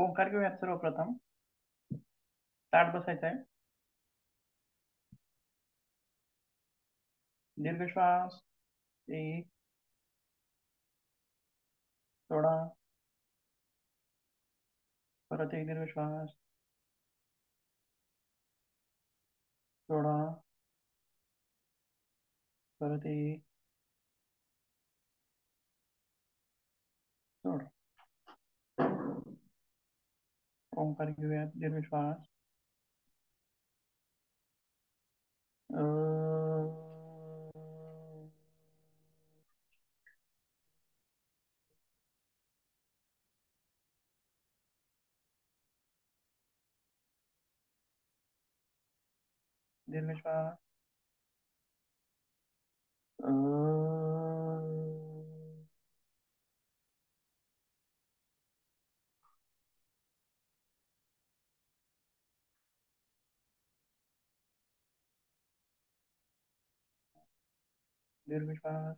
ओंकार घेऊयात सर्वप्रथम. ताठ बसायचं आहे. दीर्घ श्वास. एक. सोडा. परत एक दीर्घ श्वास. सोडा. परत एक. सोडा. ओंकार घेऊयात दीर्घ श्वास. दीर्घ श्वास. दीर्घ श्वास.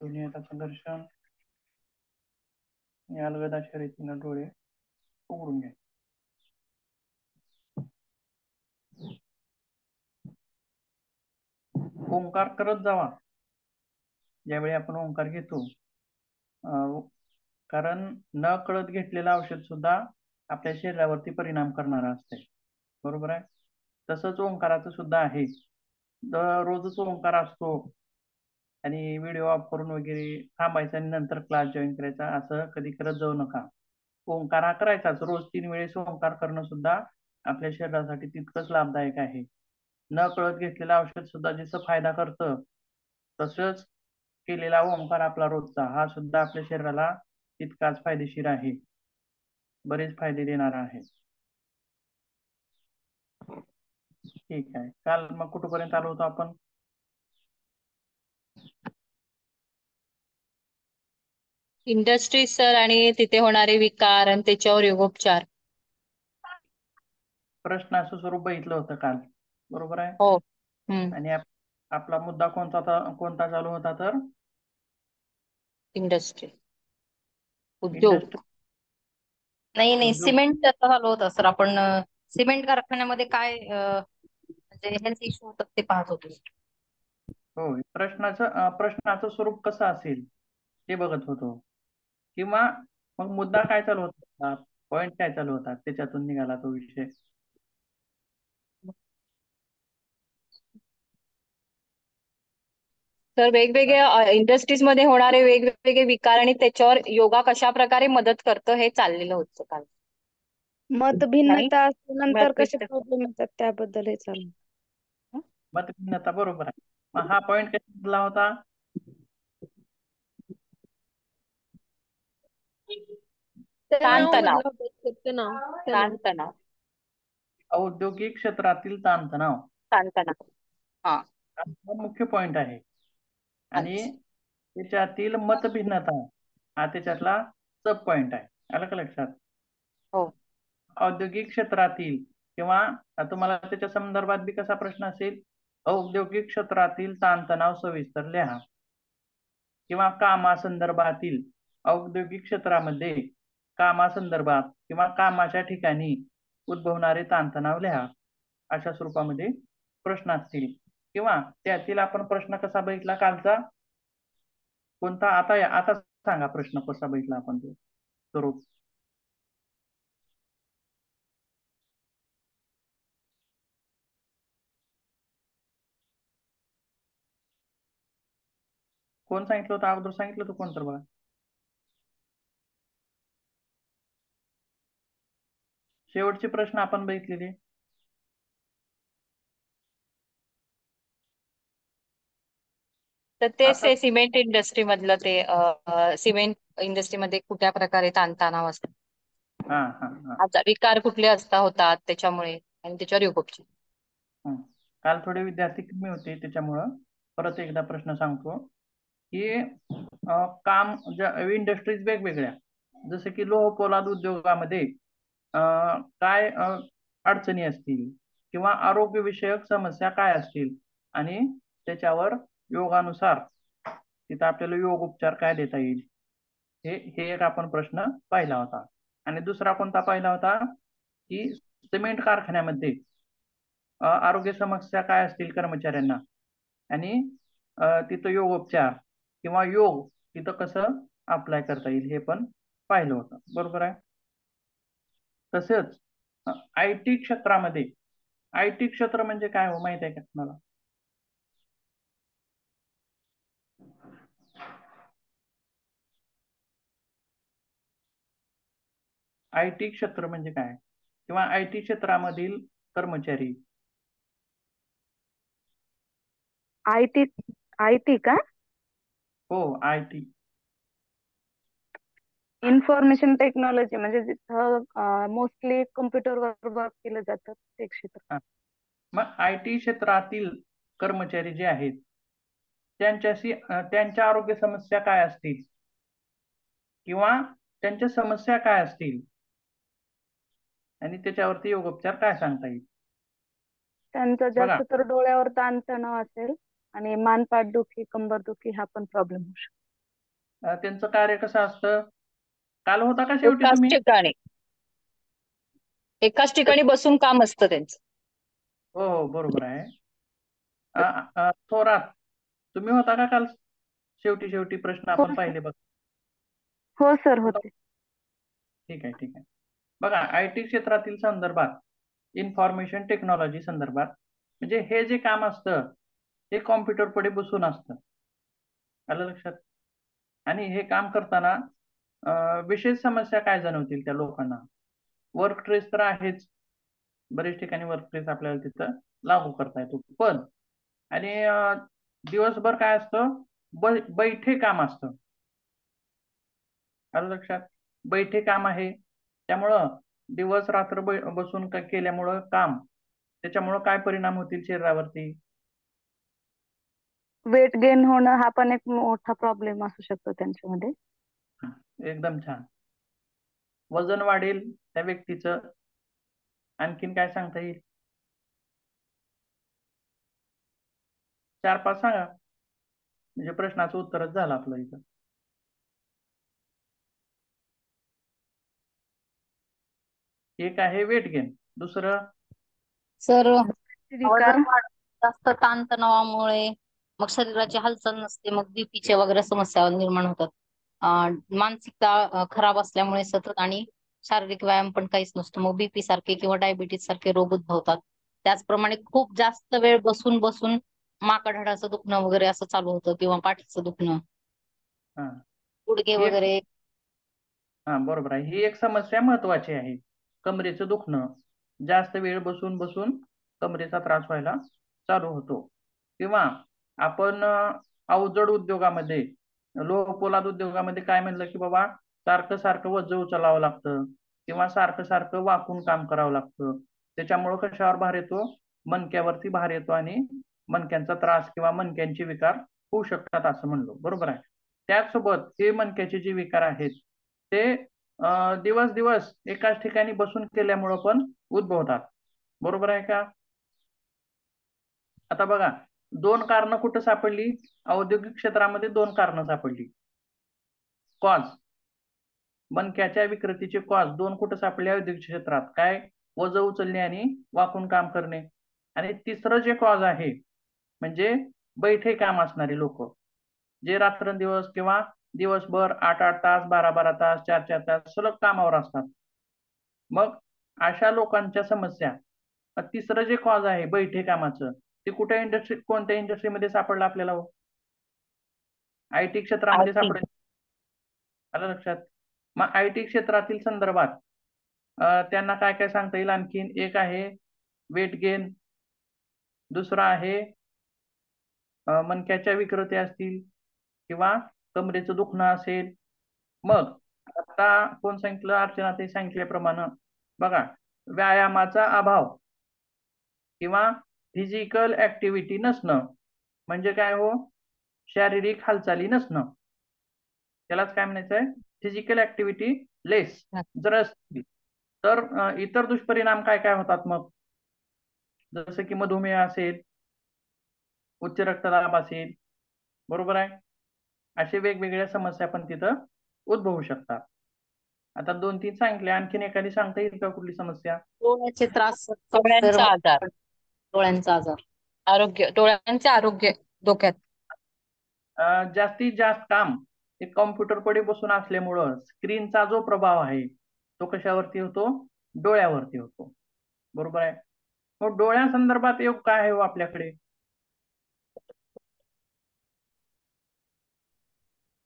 दुनियेचा संघर्षण. या अलगदा शर्यतीनं डोळे उघडून घ्या. ओंकार करत जावा ज्यावेळी आपण ओंकार घेतो. कारण न कळत घेतलेलं औषध सुद्धा आपल्या शरीरावरती परिणाम करणारं असते. बरोबर आहे. तसंच ओंकाराचं सुद्धा आहे. रोजच ओंकार असतो आणि व्हिडिओ ऑफ करून वगैरे थांबायचं आणि नंतर क्लास जॉईन करायचा असं कधी करत जाऊ नका. ओंकार हा करायचाच. रोज 3 वेळेस ओंकार करणं सुद्धा आपल्या शरीरासाठी तितकंच लाभदायक आहे. न कळत घेतलेलं औषध सुद्धा जसं फायदा करतं तसंच केलेला ओंकार आपला रोजचा हा सुद्धा आपल्या शरीराला तितकाच फायदेशीर आहे. बरेच फायदे देणारा आहे. ठीक आहे. काल मग कुठपर्यंत आलो होतो आपण? इंडस्ट्री सर आणि तिथे होणारे विकार आणि त्याच्यावर योगोपचार. प्रश्नाचं स्वरूप बघितलं होतं काल. बरोबर आहे. हो. आणि आपला मुद्दा कोणता चालू होता तर? इंडस्ट्री, उद्योग. इंडस्ट्री. नाही उद्योग. सिमेंट चालू होतं सर. आपण सिमेंट कारखान्यामध्ये काय म्हणजे हेल्थ इश्यू होतात ते पाहत होतो. हो. प्रश्नाचं स्वरूप कसं असेल ते बघत होतो. किंवा मग मुद्दा काय चालू होता, पॉइंट काय चालू होता, त्याच्यातून निघाला तो विषय. तर वेगवेगळ्या इंडस्ट्रीज मध्ये होणारे वेगवेगळे विकार आणि त्याच्यावर योगा कशा प्रकारे मदत करतं हे चाललेलं होतं काल. मतभिन्नता असल्यानंतर कसे मतभिन्नता. प्रॉब्लेम येतात त्याबद्दल हे चालू. मतभिन्नता. बरोबर आहे. मग हा पॉइंट कशातला होता? ताणतणाव. ताणतणाव. ताणतणाव. औद्योगिक क्षेत्रातील ताणतणाव. ताणतणाव. हा. हा मुख्य पॉइंट आहे. आणि त्याच्यातील मतभिन्नता हा त्याच्यातला सब पॉइंट आहे. आलं का लक्षात? हो. औद्योगिक क्षेत्रातील किंवा तुम्हाला त्याच्या संदर्भात बी कसा प्रश्न असेल, औद्योगिक क्षेत्रातील ताणतणाव सविस्तर लिहा. किंवा कामासंदर्भातील, औद्योगिक क्षेत्रामध्ये कामासंदर्भात किंवा कामाच्या ठिकाणी उद्भवणारे ताणतणाव लिहा. अशा स्वरूपामध्ये प्रश्न असतील. किंवा त्यातील आपण प्रश्न कसा बघितला कालचा कोणता? आता सांगा प्रश्न कसा बघितला आपण तो स्वरूप. कोण सांगितलं होतं अगोदर? सांगितलं होतं कोण तर बघा. शेवटचे प्रश्न आपण बघितलेले. तर ते सिमेंट इंडस्ट्री मधलं ते सिमेंट इंडस्ट्रीमध्ये कुठल्या प्रकारे ताणतणाव असतात, हा हा हा. विकार कुठले होतात त्याच्यामुळे आणि त्याच्यावर योगोपचार. काल थोडे विद्यार्थी कमी होते त्याच्यामुळं परत एकदा प्रश्न सांगतो की काम इंडस्ट्रीज वेगवेगळ्या, जसं की लोह पोलाद उद्योगामध्ये काय अडचणी असतील किंवा आरोग्यविषयक समस्या काय असतील, आणि त्याच्यावर योगानुसार तिथं आपल्याला योग उपचार काय देता येईल, हे हे एक आपण प्रश्न पाहिला होता. आणि दुसरा कोणता पाहिला होता की सिमेंट कारखान्यामध्ये आरोग्य समस्या काय असतील कर्मचाऱ्यांना, आणि तिथं योगोपचार किंवा योग तिथं कसं अप्लाय करता येईल हे पण पाहिलं होतं. बरोबर आहे. तसेच आय टी क्षेत्रामध्ये, आय टी क्षेत्र म्हणजे काय हो माहित आहे का तुम्हाला? आय टी क्षेत्र म्हणजे काय, किंवा आय टी क्षेत्रामधील कर्मचारी? आयटी आयटी का? हो, आय टी. इन्फॉर्मेशन टेक्नॉलॉजी, म्हणजे जिथं मोस्टली कम्प्युटरवर वर्क केलं जातं ते क्षेत्र. मग आय टी क्षेत्रातील कर्मचारी जे आहेत त्यांच्याशी त्यांच्या आरोग्य समस्या काय असतील किंवा त्यांच्या समस्या काय असतील, आणि त्याच्यावरती योगोपचार काय सांगता येईल? त्यांचं बघा, जास्त तर डोळ्यावर ताणतणाव असेल आणि मानपाठ दुखी, कंबर दुखी हा पण प्रॉब्लेम होऊ शकतो. त्यांचं कार्य कसं असतं? काल होता का शेवटी एकाच तुम्ही? ठिकाणी एकाच ठिकाणी बसून काम असतं त्यांचं. हो हो, बरोबर आहे. थोरात, तुम्ही होता का काल शेवटी शेवटी प्रश्न हो आपण पाहिले बघ? हो सर, होता? होते. ठीक आहे, ठीक आहे. बघा, आय टी क्षेत्रातील संदर्भात, इन्फॉर्मेशन टेक्नॉलॉजी संदर्भात, म्हणजे हे जे काम असतं हे कॉम्प्युटर पुढे बसून असतं. आलं लक्षात? आणि हे काम करताना विशेष समस्या काय जाणवतील त्या लोकांना? वर्क स्ट्रेस तर आहेच, बरेच ठिकाणी वर्क स्ट्रेस आपल्याला तिथं लागू करता येतो, पण आणि दिवसभर काय असतं, बैठे काम असतं. आलं लक्षात? बैठे काम आहे, त्यामुळं दिवस रात्र बसून केल्यामुळं काम, त्याच्यामुळं काय परिणाम होतील शरीरावरती? वेट गेन होणं हा पण एक मोठा प्रॉब्लेम असू शकतो त्यांच्यामध्ये. एकदम छान. वजन वाढेल त्या व्यक्तीचं. आणखीन काय सांगता येईल? 4-5 सांगा, म्हणजे प्रश्नाचं उत्तरच झालं आपलं इथं. एक आहे वेट गेन, दुसरं सर विकार. वजन वाढ, जास्त ताणतणावामुळे मग शरीराची हालचाल नसते, मग बीपीच्या वगैरे समस्या निर्माण होतात. मानसिकता खराब असल्यामुळे सतत, आणि शारीरिक व्यायाम पण काहीच नसतो, मग बीपी सारखे किंवा डायबिटीज सारखे रोग उद्भवतात. त्याचप्रमाणे खूप जास्त वेळ बसून बसून माकड हाडाचं दुखणं वगैरे असं चालू होतं, किंवा पाठीचं दुखणं, हा, गुडघे ही एक, वगैरे. हा बरोबर आहे, ही एक समस्या महत्वाची आहे. कमरेचं दुखणं, जास्त वेळ बसून बसून कमरेचा त्रास व्हायला चालू होतो. किंवा आपण अवजड उद्योगामध्ये, लोह पोलाद उद्योगामध्ये काय म्हणलं की बाबा सारखं सारखं वजन उचलावं लागतं किंवा सारखं सारखं वाकून काम करावं लागतं, त्याच्यामुळं कशावर भार येतो? मणक्यावरती भार येतो, आणि मणक्यांचा त्रास किंवा मणक्यांचे विकार होऊ शकतात असं म्हणलो. बरोबर आहे. त्याचसोबत हे मणक्याचे जे विकार आहेत ते दिवस दिवस एकाच ठिकाणी बसून केल्यामुळं पण उद्भवतात. बरोबर आहे का? आता बघा, 2 कारणं कुठं सापडली? औद्योगिक क्षेत्रामध्ये 2 कारणं सापडली. कॉज, मणक्याच्या विकृतीचे कॉज 2 कुठं सापडले औद्योगिक क्षेत्रात? काय? वजन उचलणे आणि वाकून काम करणे. आणि तिसरं जे कॉज आहे म्हणजे बैठे काम असणारी लोक, जे रात्रंदिवस किंवा दिवसभर 8-8 तास, 12-12 तास, 4-4 तास सलग कामावर असतात. मग अशा लोकांच्या समस्या, तिसरं जे कॉज आहे बैठे कामाचं, ते कुठे इंडस्ट्री, कोणत्या इंडस्ट्रीमध्ये सापडलं आपल्याला? आय टी क्षेत्रामध्ये आयटी. सापडेल. आलं लक्षात? मग आय टी क्षेत्रातील संदर्भात त्यांना काय काय सांगता येईल आणखीन? एक आहे वेट गेन, दुसरा आहे मणक्याच्या विकृती असतील किंवा कमरेचं दुखणं असेल. मग आता कोण सांगितलं? अर्चनाताई सांगितल्याप्रमाणे बघा, व्यायामाचा अभाव किंवा फिजिकल ऍक्टिव्हिटी नसणं म्हणजे काय हो? शारीरिक हालचाली नसणं, त्यालाच काय म्हणायचं आहे, फिजिकल ऍक्टिव्हिटी लेस जर असतील तर इतर दुष्परिणाम काय काय होतात मग, जसं की मधुमेह असेल, उच्च रक्तदाब असेल, बरोबर आहे, असे वेगवेगळ्या समस्या पण तिथं उद्भवू शकतात. आता 2-3 सांगितले, आणखीन एखादी सांगता येईल का कुठली समस्या? डोळ्याचे त्रास, डोळ्यांचा आजार, डोळ्यांचा आजार, डोळ्यांचे आरोग्य धोक्यात. जास्तीत जास्त काम हे कॉम्प्युटर पुढे बसून असल्यामुळं स्क्रीनचा जो प्रभाव आहे तो कशावरती होतो, डोळ्यावरती होतो, बरोबर आहे. मग डोळ्यासंदर्भात योग काय आहे हो आपल्याकडे?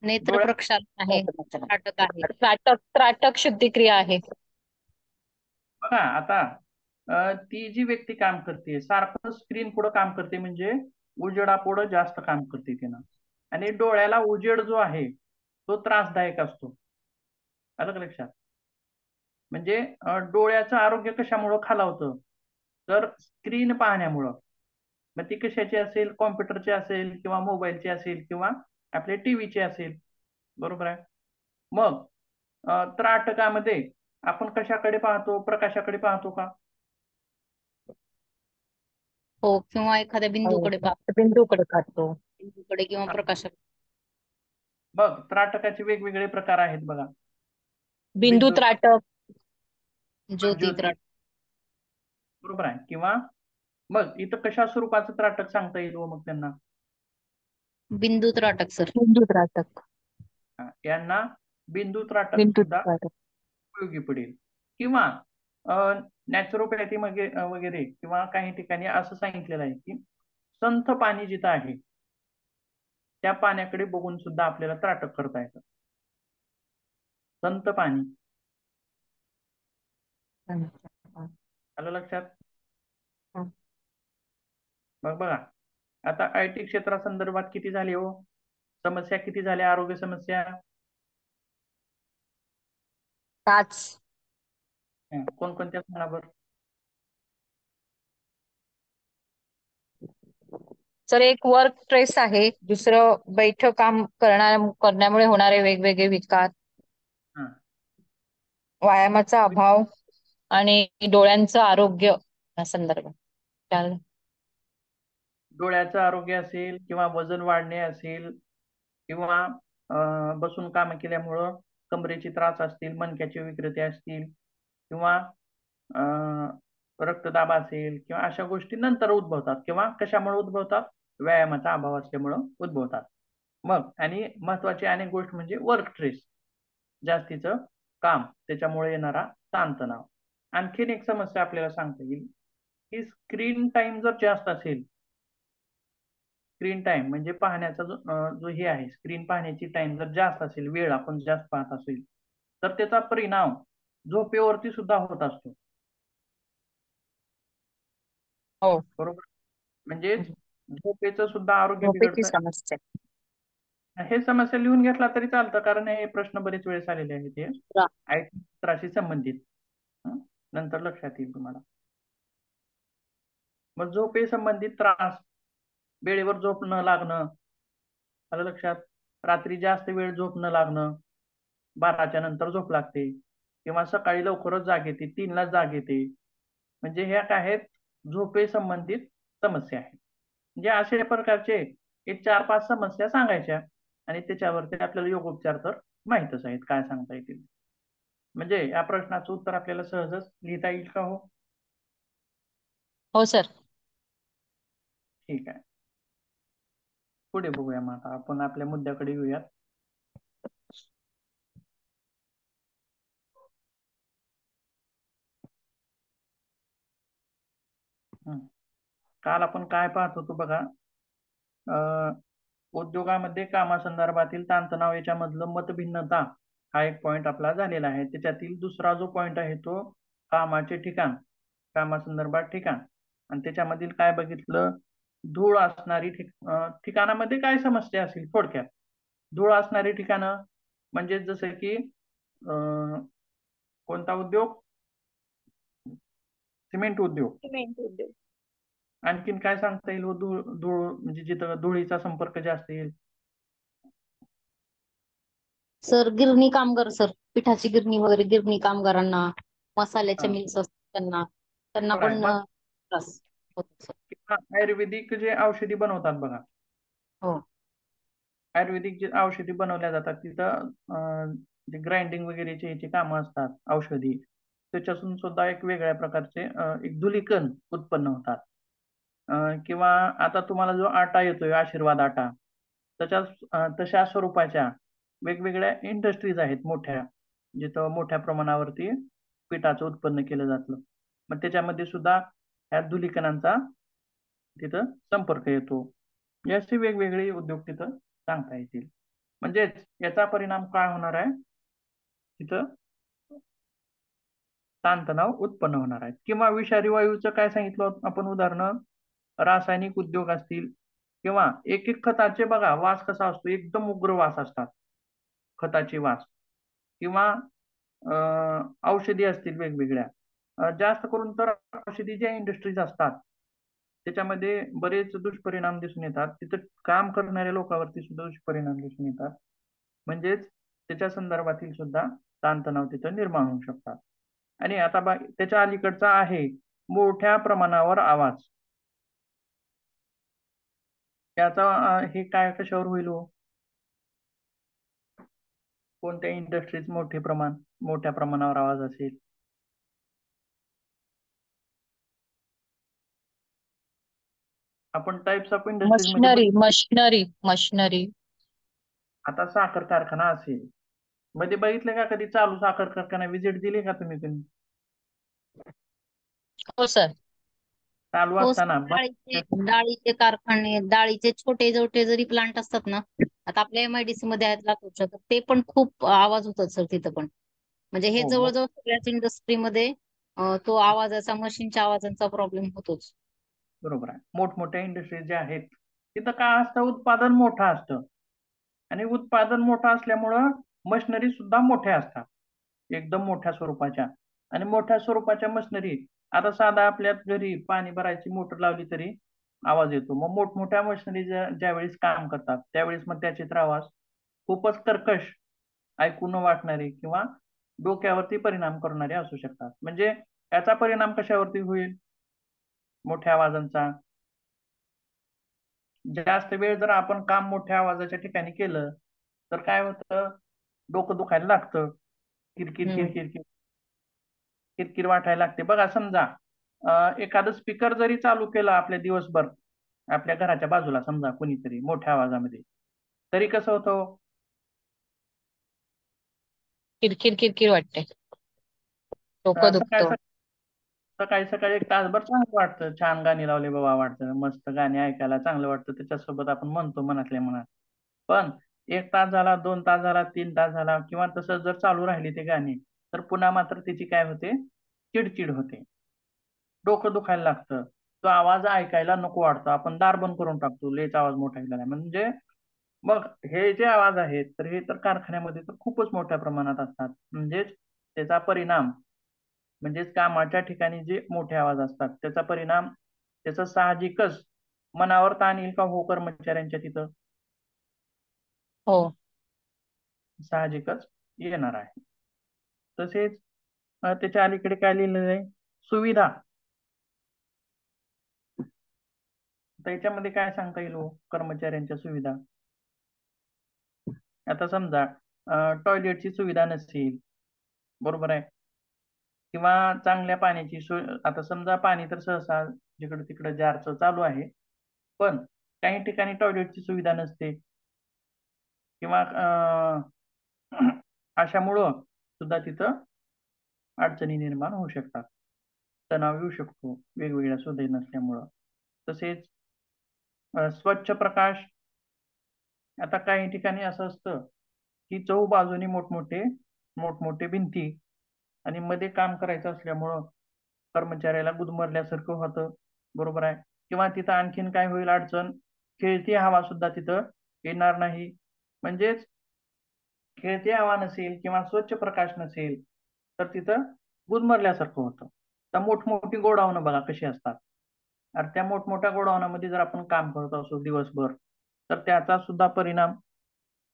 नेत्र डोळ्या प्रक्षालन आहे, त्राटक आहे. त्राटक शुद्धिक्रिया आहे. बघा आता ती जी व्यक्ती काम करते सारखं स्क्रीन पुढे काम करते म्हणजे उजेडा पुढे जास्त काम करते तिनं, आणि डोळ्याला उजेड जो आहे तो त्रासदायक असतो, आलं का लक्षात? म्हणजे डोळ्याचं आरोग्य कशामुळं खालावतं, तर स्क्रीन पाहण्यामुळं. मग ती कशाची असेल, कॉम्प्युटरची असेल किंवा मोबाईलची असेल किंवा आपल्या टीव्हीची असेल, बरोबर आहे. मग त्राटकामध्ये आपण कशाकडे पाहतो, प्रकाशाकडे पाहतो का? हो, किंवा एखाद्या बिंदूकडे बिंदूकडे काढतो. बिंदूकडे किंवा प्रकाशाकडे. मग त्राटकाचे वेगवेगळे प्रकार आहेत बघा. बिंदू त्राटक, ज्योती त्राटक, बरोबर आहे. किंवा मग इथं कशा स्वरूपाचं त्राटक सांगता येईल हो मग त्यांना? बिंदू त्राटक सर. बिंदू त्राटक, यांना बिंदू त्राटक बिंदू सुद्धा त्राटक. उपयोगी पडेल. किंवा नॅचरोपॅथी वगैरे किंवा काही ठिकाणी असं सांगितलेलं आहे की संथ पाणी जिथं आहे त्या पाण्याकडे बघून सुद्धा आपल्याला त्राटक करता येतं. संत पाणी, आलं लक्षात? मग बघा आता IT क्षेत्रासंदर्भात किती झाली हो समस्या, किती झाल्या आरोग्य समस्या? 5. कोणकोणत्या सांगा बरं? तर एक वर्क स्ट्रेस आहे, दुसरं बैठक काम करण्यामुळे होणारे वेगवेगळे विकार, हा. व्यायामाचा अभाव आणि डोळ्यांचं आरोग्य या संदर्भात. चालेल. डोळ्याचं आरोग्य असेल किंवा वजन वाढणे असेल किंवा बसून काम केल्यामुळं कमरेचे त्रास असतील, मणक्याचे विकृती असतील किंवा रक्तदाब असेल किंवा अशा गोष्टी नंतर उद्भवतात किंवा कशामुळे उद्भवतात, व्यायामाचा अभाव असल्यामुळं उद्भवतात. मग आणि महत्वाची अनेक गोष्ट म्हणजे वर्क स्ट्रेस, जास्तीचं काम त्याच्यामुळे येणारा ताणतणाव. आणखीन एक समस्या आपल्याला सांगता येईल की स्क्रीन टाइम जर जास्त असेल, स्क्रीन टाइम म्हणजे पाहण्याचा जो हे आहे, स्क्रीन पाहण्याची टाइम जर जास्त असेल, वेळ आपण जास्त पाहत असेल तर त्याचा परिणाम झोपेवरती सुद्धा होत असतो, हो, बरोबर. म्हणजे झोपेचं सुद्धा आरोग्य झोपेची बिघडतं. समस्या. हे समस्या लिहून घेतला तरी चालतं कारण हे प्रश्न बरेच वेळेस आलेले आहेत, हे IT क्षेत्राशी संबंधित. नंतर लक्षात येईल तुम्हाला. मग झोपे संबंधित त्रास, वेळेवर झोप न लागणं, आलं लक्षात? रात्री जास्त वेळ झोप न लागणं, 12च्या नंतर झोप लागते किंवा सकाळी लवकरच जाग येते, 3ला जाग येते, म्हणजे ह्या काय आहेत, झोपे संबंधित समस्या आहेत. म्हणजे अशा प्रकारचे एक 4-5 समस्या सांगायच्या आणि त्याच्यावरती आपल्याला योगोपचार तर माहितच आहेत काय सांगता येतील. म्हणजे या प्रश्नाचं उत्तर आपल्याला सहजच लिहिता येईल का हो? हो सर. ठीक आहे, पुढे बघूया. मग आता आपण आपल्या मुद्द्याकडे येऊयात. काल आपण काय पाहत होतो बघा, उद्योगामध्ये कामासंदर्भातील ताणतणाव याच्यामधलं मतभिन्नता हा एक पॉइंट आपला झालेला आहे. त्याच्यातील दुसरा जो पॉइंट आहे तो कामाचे ठिकाण, कामासंदर्भात ठिकाण, आणि त्याच्यामधील काय बघितलं, धूळ असणारी ठिकाणामध्ये काय समस्या असेल, थोडक्यात धूळ असणारी ठिकाणं म्हणजे जसं की कोणता उद्योग, सिमेंट उद्योग. आणखीन काय सांगता येईल, धूळ धूळ म्हणजे जिथं धुळीचा संपर्क जास्त येईल, सर गिरणी कामगार सर, पिठाची गिरणी वगैरे गिरणी कामगारांना, मसाल्याच्या हा, मिल्स असतात त्यांना त्यांना बरं आहे. पण मग त्रास होतो सर. किंवा आयुर्वेदिक जे औषधी बनवतात बघा, हो आयुर्वेदिक जे औषधी बनवल्या जातात तिथं जे ग्राइंडिंग वगैरेचे याची कामं असतात औषधी, त्याच्यातून सुद्धा एक वेगळ्या प्रकारचे एक धुलीकण उत्पन्न होतात. किंवा आता तुम्हाला जो आटा येतोय आशीर्वाद आटा, त्याच्या तशा स्वरूपाच्या वेगवेगळ्या इंडस्ट्रीज आहेत मोठ्या, जिथं मोठ्या प्रमाणावरती पिठाचं उत्पन्न केलं जातं. मग त्याच्यामध्ये सुद्धा ह्या धुलीकणांचा तिथं संपर्क येतो. याचे वेगवेगळे उद्योग तिथं सांगता येतील. म्हणजेच याचा परिणाम काय होणार आहे, तिथं ताणतणाव उत्पन्न होणार आहे. किंवा विषारी वायूचं काय सांगितलं आपण उदाहरण, रासायनिक उद्योग असतील किंवा एक एक खताचे बघा वास कसा असतो, एकदम उग्र वास असतात खताचे वास. किंवा औषधी असतील वेगवेगळ्या, जास्त करून तर औषधी ज्या इंडस्ट्रीज असतात त्याच्यामध्ये बरेच दुष्परिणाम दिसून येतात. तिथं काम करणाऱ्या लोकांवरती सुद्धा दुष्परिणाम दिसून येतात. म्हणजेच त्याच्या संदर्भातील सुद्धा ताणतणाव तिथं निर्माण होऊ शकतात. आणि आता त्याच्या अलीकडचा आहे मोठ्या प्रमाणावर आवाज. त्याचा हे काय कशावर होईल हो? कोणत्या इंडस्ट्रीज मोठ्या प्रमाणावर आवाज असेल? आपण टाइप्स ऑफ इंडस्ट्रीज मध्ये मशिनरी. आता साखर कारखाना असेल, मध्ये बघितलं का कधी चालू साखर कारखाना विजिट दिली का तुम्ही? हो सर. चालू हो सर, असताना डाळीचे कारखाने, डाळीचे छोटे छोटे जरी प्लांट असतात ना, आता आपल्या MIDC मध्ये आहेत लातूरच्या, तर ते पण खूप आवाज होतात सर तिथं पण. म्हणजे हे हो, जवळजवळ सगळ्याच इंडस्ट्रीमध्ये तो आवाजाचा, मशीनच्या आवाजांचा प्रॉब्लेम होतोच. बरोबर आहे. मोठमोठ्या इंडस्ट्रीज ज्या आहेत तिथं काय असतं, उत्पादन मोठं असतं. आणि उत्पादन मोठं असल्यामुळं मशिनरी सुद्धा मोठ्या असतात, एकदम मोठ्या स्वरूपाच्या. आणि मोठ्या स्वरूपाच्या मशिनरी, आता साधा आपल्या घरी पाणी भरायची मोटर लावली तरी आवाज येतो. मग मोठमोठ्या मशिनरी ज्यावेळेस काम करतात त्यावेळेस मग त्याचे तर आवाज खूपच कर्कश, ऐकू न वाटणारे किंवा डोक्यावरती परिणाम करणारे असू शकतात. म्हणजे याचा परिणाम कशावरती होईल मोठ्या आवाजांचा? जास्त वेळ जर आपण काम मोठ्या आवाजाच्या ठिकाणी केलं तर काय होतं, डोकं दुखायला लागतं, किरकिर हम्म. किरकिर किरकिर किरकिर वाटायला लागते. बघा समजा एखादं स्पीकर जरी चालू केलं आपल्या दिवसभर आपल्या घराच्या बाजूला समजा कोणीतरी मोठ्या आवाजामध्ये, तरी कसं होतं? किरकिर किरकिर वाटते, डोकं सकाळी दुखतं. सकाळी सकाळी एक तासभर चांगलं वाटतं, छान गाणी लावले बाबा वाटतं, मस्त गाणी ऐकायला चांगलं वाटतं, त्याच्यासोबत आपण म्हणतो मनातल्या मनात. पण 1 तास झाला, 2 तास झाला, 3 तास झाला किंवा तसं जर चालू राहिली ते गाणी, तर पुन्हा मात्र त्याची काय होते, चिडचिड होते, डोकं दुखायला लागतं, तो आवाज ऐकायला नको वाटतो, आपण दार बंद करून टाकतो, लयच आवाज मोठा गेला. म्हणजे मग हे जे आवाज आहेत तर हे तर कारखान्यामध्ये तर खूपच मोठ्या प्रमाणात असतात. म्हणजेच त्याचा परिणाम, म्हणजेच कामाच्या ठिकाणी जे मोठे आवाज असतात त्याचा परिणाम, त्याचा साहजिकच मनावर ताण येईल का हो कर्मचाऱ्यांच्या तिथं? हो साहजिकच येणार आहे. तसेच त्याच्या अलीकडे काय लिहिलेलं आहे, सुविधा. त्याच्यामध्ये काय सांगता येईल हो कर्मचाऱ्यांच्या सुविधा? आता समजा टॉयलेटची सुविधा नसेल, बरोबर आहे, किंवा चांगल्या पाण्याची सोय. आता समजा पाणी तर सहसा जिकडे तिकडे जारचं चालू आहे, पण काही ठिकाणी टॉयलेटची सुविधा नसते किंवा अशामुळं सुद्धा तिथं अडचणी निर्माण होऊ शकतात, तणाव येऊ शकतो वेगवेगळ्या सोयी नसल्यामुळं. तसेच स्वच्छ प्रकाश. आता काही ठिकाणी असं असतं की चहूबाजूनी मोठमोठे मोठमोठे भिंती आणि मध्ये काम करायचं असल्यामुळं कर्मचाऱ्याला गुदमरल्यासारखं होतं, बरोबर आहे. किंवा तिथं आणखीन काय होईल अडचण, खेळती हवा सुद्धा तिथं येणार नाही. म्हणजेच खेळती हवा नसेल किंवा स्वच्छ प्रकाश नसेल तर तिथं गुदमरल्यासारखं होतं. तर मोठमोठी गोडाऊन बघा कशी असतात, आणि त्या मोठमोठ्या गोडाऊनामध्ये जर आपण काम करत असू दिवसभर तर त्याचा सुद्धा परिणाम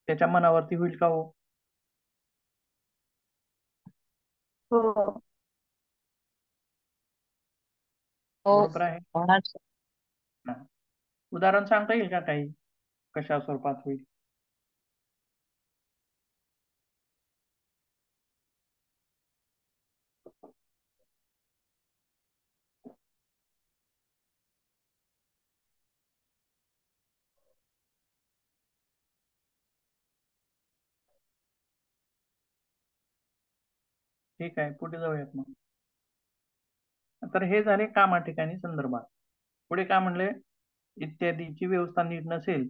त्याच्या मनावरती होईल का हो? हो. हो, बरोबर आहे होणार. ना? उदाहरण सांगता येईल का काही कशा स्वरूपात होईल? ठीक आहे, पुढे जाऊयात मग. तर हे झाले कामा ठिकाणी संदर्भात. पुढे काय म्हणले? इत्यादीची व्यवस्था नीट नसेल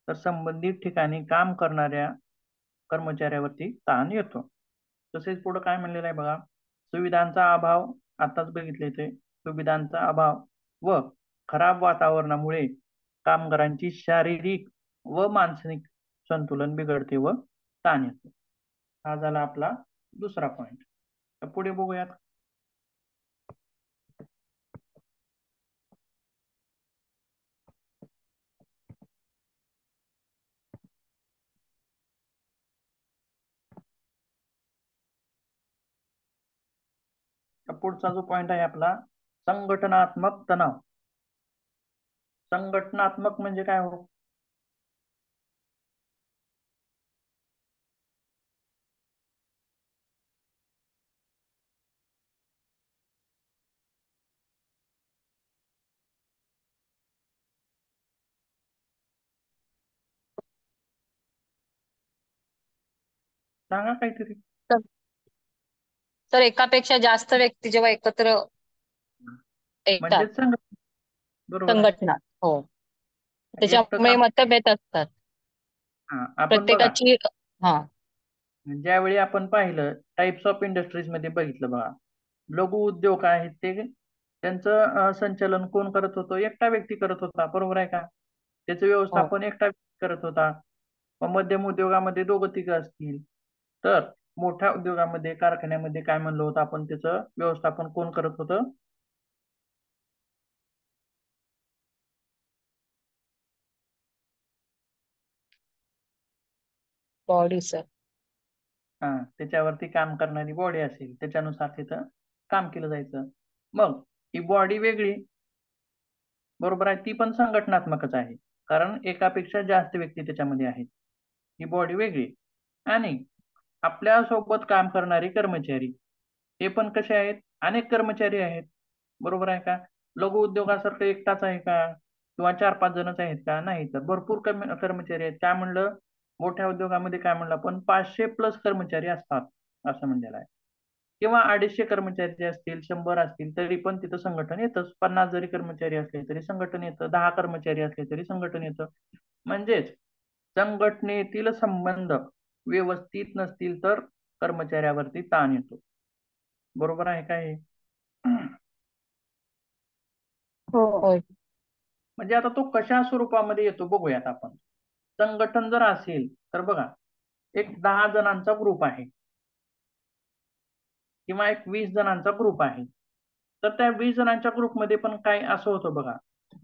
तर संबंधित ठिकाणी काम करणाऱ्या कर्मचाऱ्यावरती ताण येतो. तसेच पुढे काय म्हणलेलं आहे बघा, सुविधांचा अभाव, आताच बघितले ते, सुविधांचा अभाव व खराब वातावरणामुळे कामगारांची शारीरिक व मानसिक संतुलन बिघडते व ताण येतो. हा झाला आपला दुसरा पॉइंट. तर पुढे बघूयात. तर पुढचा जो पॉइंट आहे आपला, संघटनात्मक तणाव. संघटनात्मक म्हणजे काय हो? सांगा काहीतरी. तर तर एकापेक्षा जास्त व्यक्ती जेव्हा एकत्र येतात म्हणजेच संघटना. बरोबर आहे. संघटना, हो, एकटं त्याच्यामुळे काम. मतभेद असतात हा, आपण बघा, प्रत्येकाची. हा. ज्यावेळी आपण पाहिलं टाइप्स ऑफ इंडस्ट्रीज मध्ये बघितलं बघा, लघु उद्योग आहेत ते, त्यांचं संचालन कोण करत होतं? एकटा व्यक्ती करत होता, बरोबर आहे का? त्याचं हो. व्यवस्थापन एकटा व्यक्ती करत होता. मग मध्यम उद्योगामध्ये दोघं तिघं असतील, तर मोठ्या उद्योगामध्ये, कारखान्यामध्ये काय म्हणलं होतं आपण, त्याचं व्यवस्थापन कोण करत होतं? Body sir. हा, त्याच्यावरती काम करणारी बॉडी असेल, त्याच्यानुसार तिथं काम केलं जायचं. मग ही बॉडी वेगळी, बरोबर आहे, ती पण संघटनात्मकच आहे, कारण एकापेक्षा जास्त व्यक्ती त्याच्यामध्ये आहेत. ही बॉडी वेगळी. आणि आपल्या सोबत काम करणारे कर्मचारी, हे पण कसे आहेत? अनेक कर्मचारी आहेत, बरोबर आहे का? लघु उद्योगासारखं एकटाच आहे का? किंवा 4-5 जणच आहेत का? नाही, तर भरपूर कर्मचारी आहेत. काय म्हणलं? मोठ्या उद्योगामध्ये काय म्हणलं आपण, 500 प्लस कर्मचारी असतात असं म्हणलेलं आहे. किंवा 250 कर्मचारी जे असतील, 100 असतील, तरी पण तिथं संघटन येतच. 50 जरी कर्मचारी असले तरी संघटन येतं, 10 कर्मचारी असले तरी संघटन येतं. म्हणजेच संघटनेतील संबंध व्यवस्थित नसतील तर कर्मचाऱ्यावरती ताण येतो. बरोबर आहे काय? हो. होय. म्हणजे आता तो कशा स्वरूपामध्ये येतो बघूयात आपण. संघटन जर असेल तर बघा, एक 10 जणांचा ग्रुप आहे किंवा एक 20 जणांचा ग्रुप आहे, तर त्या 20 जणांच्या ग्रुपमध्ये पण काय असं होतं बघा,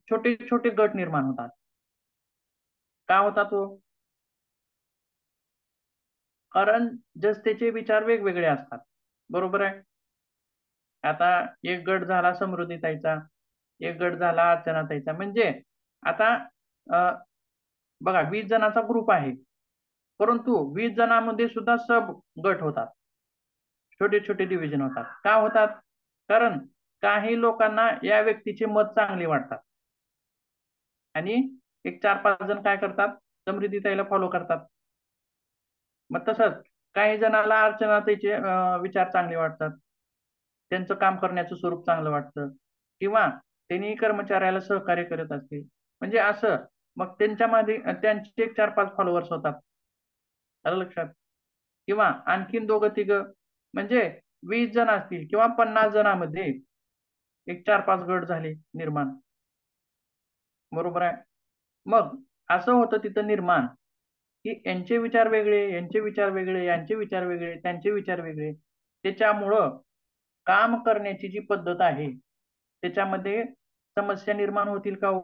छोटे छोटे गट निर्माण होतात. का होता तो? कारण जस त्याचे विचार वेगवेगळे असतात, बरोबर आहे. आता एक गट झाला समृद्धीताईचा, एक गट झाला अर्चनाताईचा. म्हणजे आता बघा, 20 जणांचा ग्रुप आहे, परंतु 20 जणांमध्ये सुद्धा सब गट होतात, छोटे छोटे डिव्हिजन होतात. का होतात? कारण काही लोकांना या व्यक्तीचे मत चांगले वाटतात आणि एक 4-5 जण काय करतात, समृद्धीताईला फॉलो करतात. मग तसंच काही जणाला अर्चनाताईचे विचार चांगले वाटतात, त्यांचं काम करण्याचं स्वरूप चांगलं वाटतं, किंवा त्यांनी कर्मचाऱ्याला सहकार्य करत असतील, म्हणजे असं. मग त्यांच्यामध्ये त्यांचे एक 4-5 फॉलोअर्स होतात, आलं लक्षात? किंवा आणखीन दोघं तिघं, म्हणजे 20 जण असतील किंवा 50 जणांमध्ये एक 4-5 गट झाले निर्माण, बरोबर आहे. मग असं होतं तिथं निर्माण, की यांचे विचार वेगळे, यांचे विचार वेगळे, यांचे विचार वेगळे, त्यांचे विचार वेगळे. त्याच्यामुळं काम करण्याची जी पद्धत आहे त्याच्यामध्ये समस्या निर्माण होतील का हो?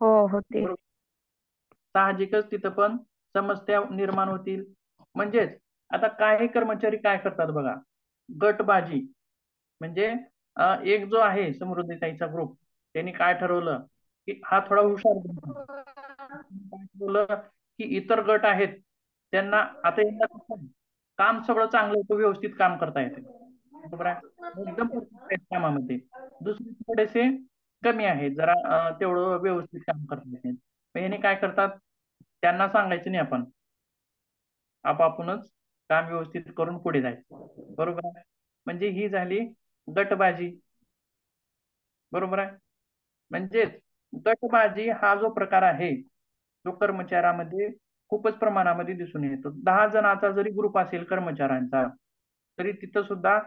हो, होते. बरोबर. साहजिकच तिथं पण समस्या निर्माण होतील. म्हणजेच आता काही कर्मचारी काय करतात बघा, गटबाजी म्हणजे एक जो आहे समृद्धीताईचा ग्रुप, त्यांनी काय ठरवलं की हा थोडा हुशार group आहे. काय ठरवलं की इतर गट आहेत त्यांना आता यांना कसं आहे, काम सगळं चांगलं येतं, व्यवस्थित काम करता येते, बरोबर आहे, एकदम perfect आहेत कामामध्ये. दुसरे थोडेसे कमी आहेत जरा, तेवढं व्यवस्थित काम करत नाहीत. मग ह्याने काय करतात, त्यांना सांगायचं नाही आपण, आपापणच काम व्यवस्थित करून पुढे जायचं, बरोबर आहे. म्हणजे ही झाली गटबाजी, बरोबर आहे. म्हणजेच गटबाजी हा जो प्रकार आहे तो कर्मचाऱ्यामध्ये खूपच प्रमाणामध्ये दिसून येतो. 10 जणांचा जरी ग्रुप असेल कर्मचाऱ्यांचा तरी तिथं सुद्धा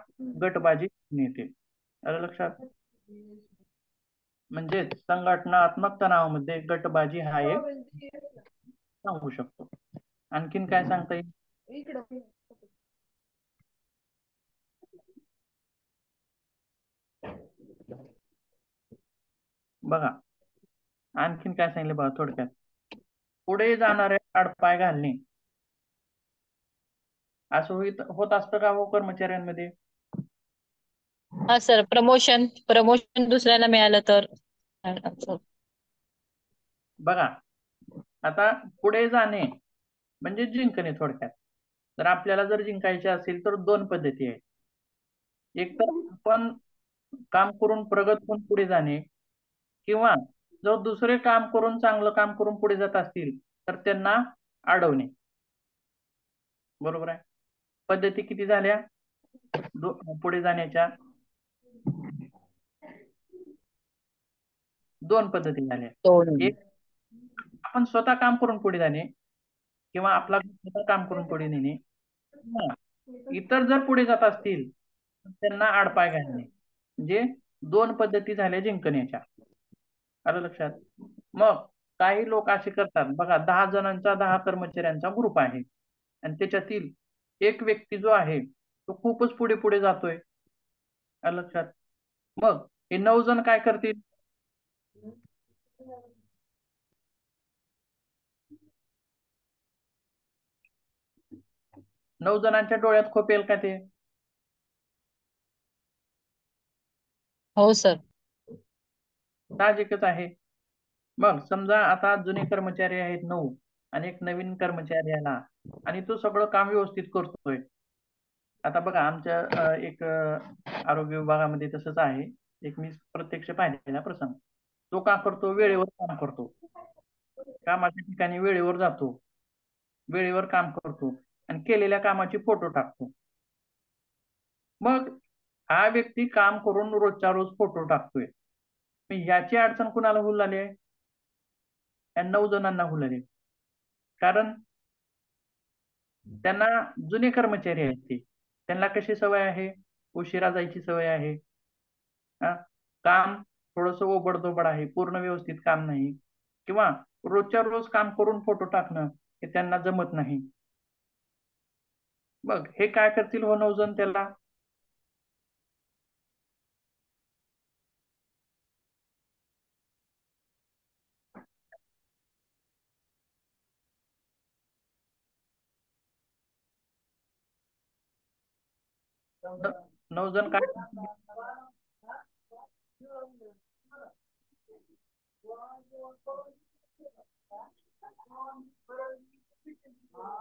गटबाजी दिसून येते. आलं लक्षात. म्हणजेच संघटनात्मक तणावामध्ये गटबाजी हा एक सांगू शकतो. आणखीन काय सांगता येईल? बघा आणखीन काय सांगितलं बघा थोडक्यात, पुढे जाणारे आडपाय घालणे असं होत असतं का हो कर्मचाऱ्यांमध्ये? हा सर, प्रमोशन दुसऱ्याला मिळालं तर असं. बघा आता पुढे जाणे म्हणजे जिंकणे थोडक्यात. जर आपल्याला जर जिंकायचे असेल तर दोन पद्धती आहेत. एक तर आपण काम करून प्रगत होऊन पुढे जाणे, किंवा जर दुसरे काम करून चांगलं काम करून पुढे जात असतील तर त्यांना अडवणे, बरोबर आहे. पद्धती किती झाल्या पुढे जाण्याच्या? दोन पद्धती झाल्या. एक, आपण स्वतः काम करून पुढे जाणे किंवा आपला स्वतः काम करून पुढे नेणे, किंवा इतर जर पुढे जात असतील तर त्यांना आडपाय घालणे. म्हणजे दोन पद्धती झाल्या जिंकण्याच्या. आलं लक्षात. मग काही लोक असे करतात बघा, 10 जणांचा 10 कर्मचाऱ्यांचा ग्रुप आहे आणि त्याच्यातील एक व्यक्ती जो आहे तो खूपच पुढे पुढे जातोय. आलं लक्षात. मग हे 9 जण काय करतील, 9 जणांच्या डोळ्यात खोपेल का ते? हो सर. साहजिकच आहे. मग समजा आता जुने कर्मचारी आहेत 9 आणि एक नवीन कर्मचारी आला आणि तो सगळं काम व्यवस्थित करतोय. आता बघा आमच्या एक आरोग्य विभागामध्ये तसंच आहे. एक मी प्रत्यक्ष पाहिलेला प्रसंग. तो का करतो, वेळेवर काम करतो, कामाच्या ठिकाणी वेळेवर जातो, वेळेवर काम करतो आणि केलेल्या कामाचे फोटो टाकतो. मग हा व्यक्ती काम करून रोजच्या रोज फोटो टाकतोय, मग याची अडचण कुणाला होऊ लागली आहे? या 9 जणांना होऊ लागली. कारण त्यांना जुने कर्मचारी आहेत ते, त्यांना कशी सवय आहे, उशिरा जायची सवय आहे, हा, काम थोडस ओबडधोबड आहे, पूर्ण व्यवस्थित काम नाही, किंवा रोजच्या रोज काम करून फोटो टाकणं हे त्यांना जमत नाही. मग हे काय करतील हो 9 जण त्याला? न- 9 जण काय करतील?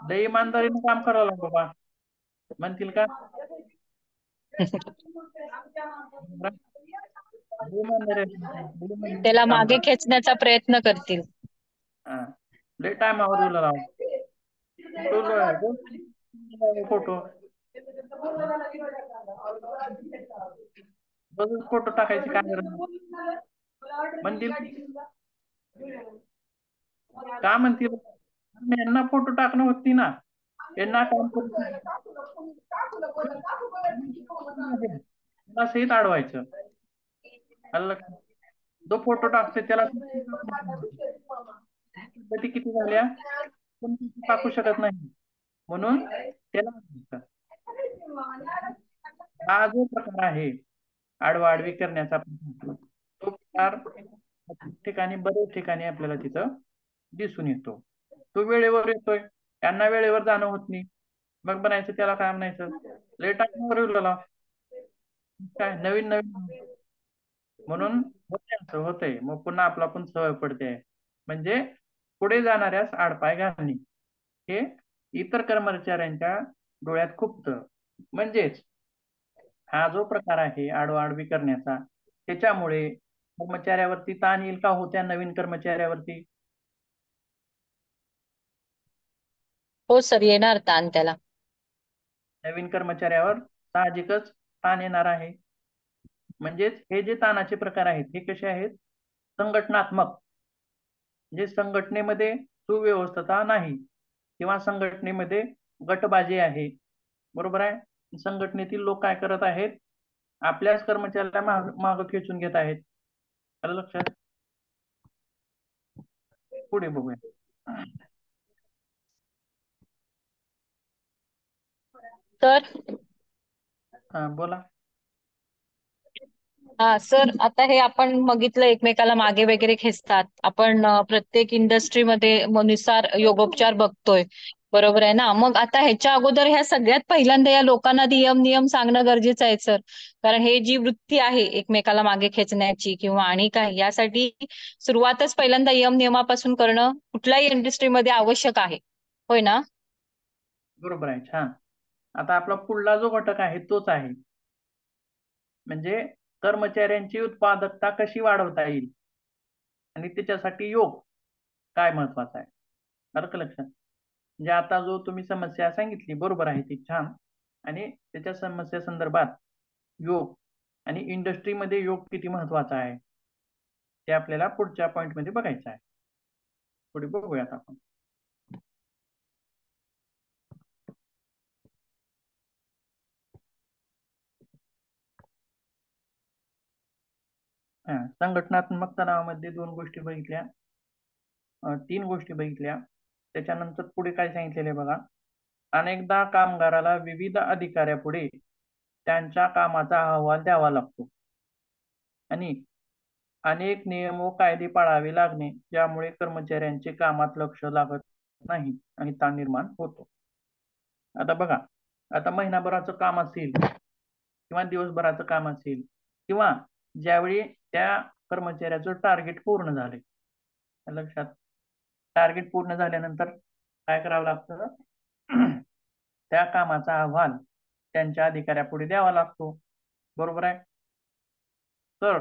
लय इमानदारीने काम करावं लागलं बाबा म्हणतील का? लय त्याला काम मागे करा. खेचण्याचा प्रयत्न करतील. हा, लय टायमावर येऊ राव फोटो, रोजच फोटो टाकायची काय गरज नाही. म्हणतील का म्हणतील, यांना फोटो टाकणं होत नाही ना, यांना काम करून त्याला सहित अडवायचं. आलं लक्षात? जो फोटो टाकतोय त्याला पद्धती किती झाल्या, कोण टाकू शकत नाही म्हणून त्याला अडवायचं. हा जो प्रकार आहे आडवाआडवी करण्याचा प्रकार, तो प्रकार ठिकाणी बरेच ठिकाणी आपल्याला तिथं दिसून येतो. तो वेळेवर येतोय, त्यांना वेळेवर जाणं होत नाही, मग बनायचं त्याला काय म्हणायचं? लेट ठरवलेला काय नवीन नवीन म्हणून होतंय मग पुन्हा आपला पण सवय पडते. म्हणजे पुढे जाणाऱ्यास आडपाय घालणे हे इतर कर्मचाऱ्यांच्या डोळ्यात खुपतं. म्हणजेच हा जो प्रकार आहे आडवाआडवी करण्याचा, त्याच्यामुळे कर्मचाऱ्यावरती ताण येईल का हो त्या नवीन कर्मचाऱ्यावरती? हो सर, येणार ताण त्याला. नवीन कर्मचाऱ्यावर साहजिकच ताण येणार आहे. म्हणजेच हे जे ताणाचे प्रकार आहेत हे कसे आहेत? संघटनात्मक, म्हणजे संघटनेमध्ये सुव्यवस्था नाही किंवा संघटनेमध्ये गटबाजी आहे. बरोबर आहे. संघटनेतील लोक काय करत आहेत? आपल्याच कर्मचाऱ्याला माग खेचून घेत आहेत. आलं लक्षात? पुढे बघूया. तर हा बोला. हा सर, आता हे आपण बघितलं एकमेकाला मागे वगैरे खेचतात. आपण प्रत्येक इंडस्ट्रीमध्ये नुसार योगोपचार बघतोय. बरोबर आहे ना? मग आता ह्याच्या अगोदर ह्या सगळ्यात पहिल्यांदा या लोकांना नियम सांगणं गरजेचं आहे सर. कारण हे जी वृत्ती आहे एकमेकाला मागे खेचण्याची किंवा आणि काय, यासाठी सुरुवातच पहिल्यांदा नियमापासून करणं कुठल्याही इंडस्ट्रीमध्ये आवश्यक आहे. होय ना? बरोबर आहे. छान. आता आपला पुढला जो घटक आहे तोच आहे, म्हणजे कर्मचाऱ्यांची उत्पादकता कशी वाढवता येईल आणि त्याच्यासाठी योग काय महत्वाचा आहे. आलं का लक्षात? म्हणजे आता जो तुम्ही समस्या सांगितली बरोबर आहे ती छान, आणि त्याच्या समस्या संदर्भात योग आणि इंडस्ट्रीमध्ये योग किती महत्वाचा आहे ते आपल्याला पुढच्या पॉइंट मध्ये बघायचं आहे. पुढे बघूयात आपण. संघटनात्मक तणावामध्ये दोन गोष्टी बघितल्या, तीन गोष्टी बघितल्या. त्याच्यानंतर पुढे काय सांगितलेले बघा. अनेकदा कामगाराला विविध अधिकाऱ्यापुढे त्यांच्या कामाचा अहवाल द्यावा लागतो आणि अनेक नियम व कायदे पाळावे लागणे, ज्यामुळे कर्मचाऱ्यांचे कामात लक्ष लागत नाही आणि ताण निर्माण होतो. आता बघा, आता महिनाभराचं काम असेल किंवा दिवसभराचं काम असेल किंवा ज्यावेळी त्या कर्मचाऱ्याचं टार्गेट पूर्ण झाले, लक्षात, टार्गेट पूर्ण झाल्यानंतर काय करावं लागतं? त्या कामाचा अहवाल त्यांच्या अधिकाऱ्यापुढे द्यावा लागतो. बरोबर आहे. तर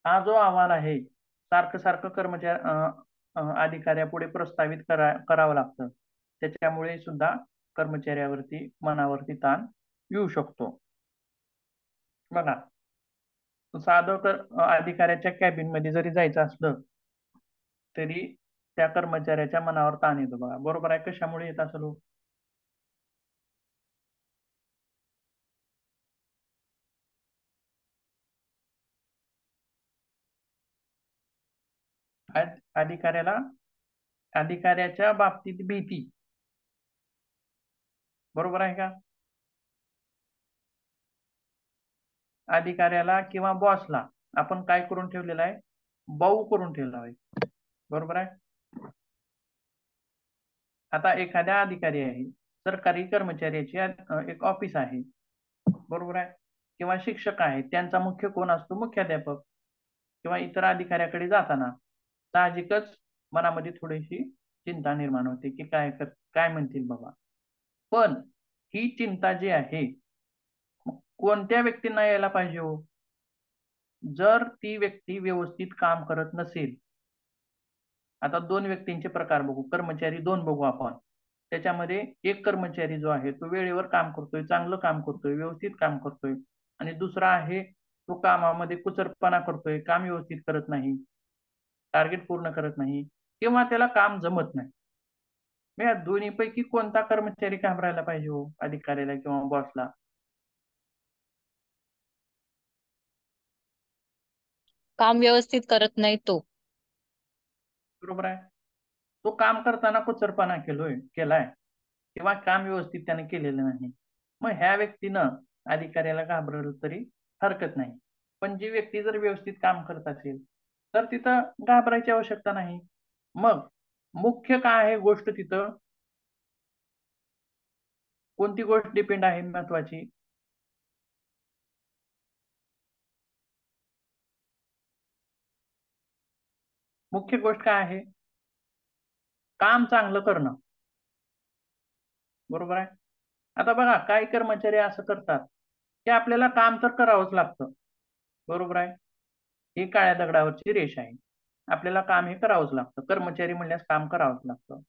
हा जो अहवाल आहे सारखं सारखं अधिकाऱ्यापुढे प्रस्तावित करावं लागतं. त्याच्यामुळे सुद्धा कर्मचाऱ्यावरती मनावरती ताण येऊ शकतो. बघा, साधं अधिकाऱ्याच्या कॅबिन मध्ये जरी जायचं असलं तरी त्या कर्मचाऱ्याच्या मनावर ताण येतो. बघा, बरोबर आहे. कशामुळे येत असेल? अधिकाऱ्याच्या बाबतीत भीती, बरोबर आहे का? अधिकाऱ्याला किंवा बॉसला आपण काय करून ठेवलेलं आहे? बाऊ करून ठेवला आहे. बरोबर आहे. आता एखाद्या अधिकारी आहे, सरकारी कर्मचाऱ्याची एक ऑफिस आहे, बरोबर आहे, किंवा शिक्षक आहे, त्यांचा मुख्य कोण असतो? मुख्याध्यापक. किंवा इतर अधिकाऱ्याकडे जाताना साहजिकच मनामध्ये थोडीशी चिंता निर्माण होते की काय म्हणतील बाबा. पण ही चिंता जी आहे कोणत्या व्यक्तींना यायला पाहिजे हो? जर ती व्यक्ती व्यवस्थित काम करत नसेल. आता दोन व्यक्तींचे प्रकार बघू, कर्मचारी दोन बघू आपण. त्याच्यामध्ये एक कर्मचारी जो आहे तो वेळेवर काम करतोय, चांगलं काम करतोय, व्यवस्थित काम करतोय, आणि दुसरा आहे तो कामामध्ये कुचरपणा करतोय, काम व्यवस्थित करत नाही, टार्गेट पूर्ण करत नाही किंवा त्याला काम जमत नाही. या दोन्हीपैकी कोणता कर्मचारी घाबरायला पाहिजे हो अधिकाऱ्याला किंवा बॉसला? काम व्यवस्थित करत नाही तो. बरोबर आहे. तो काम करताना कुचरपणा केलाय किंवा काम व्यवस्थित त्याने केलेलं नाही, मग ह्या व्यक्तीनं अधिकाऱ्याला घाबरलं तरी हरकत नाही. पण जी व्यक्ती जर व्यवस्थित काम करत असेल तर तिथं घाबरायची आवश्यकता नाही. मग मुख्य काय आहे गोष्ट तिथं? कोणती गोष्ट डिपेंड आहे महत्वाची? मुख्य गोष्ट काय आहे? काम चांगलं करणं, बरोबर आहे. आता बघा काही कर्मचारी असं करतात की आपल्याला काम तर करावंच लागतं, बरोबर आहे. ही काळ्या दगडावरची रेष आहे. आपल्याला काम हे करावंच लागतं, कर्मचारी म्हणल्यास काम करावंच लागतं.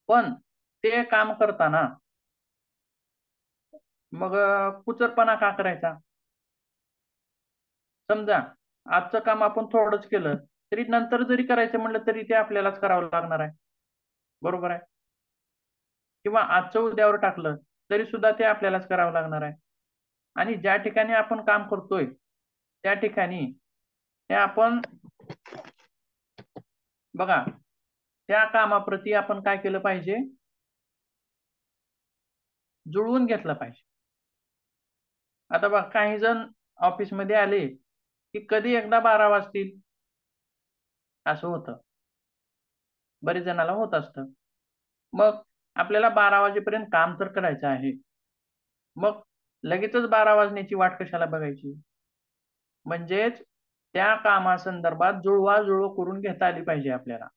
पण ते काम करताना मग कुचरपणा का करायचा? समजा आजचं काम आपण थोडंच केलं तरी नंतर जरी करायचं म्हणलं तरी ते आपल्यालाच करावं लागणार आहे, बरोबर आहे. किंवा आजचं उद्यावर टाकलं तरी सुद्धा ते आपल्यालाच करावं लागणार आहे. आणि ज्या ठिकाणी आपण काम करतोय त्या ठिकाणी हे आपण बघा त्या कामाप्रती आपण काय केलं पाहिजे? जुळवून घेतलं पाहिजे. आता बघा काही जण ऑफिसमध्ये आले की कधी एकदा 12 वाजतील असं होतं, बरेच जणाला होत असतं. मग आपल्याला 12 वाजेपर्यंत काम तर करायचं आहे, मग लगेचच 12 वाजण्याची वाट कशाला बघायची? म्हणजेच त्या कामासंदर्भात जुळवाजुळव करून घेता आली पाहिजे आपल्याला.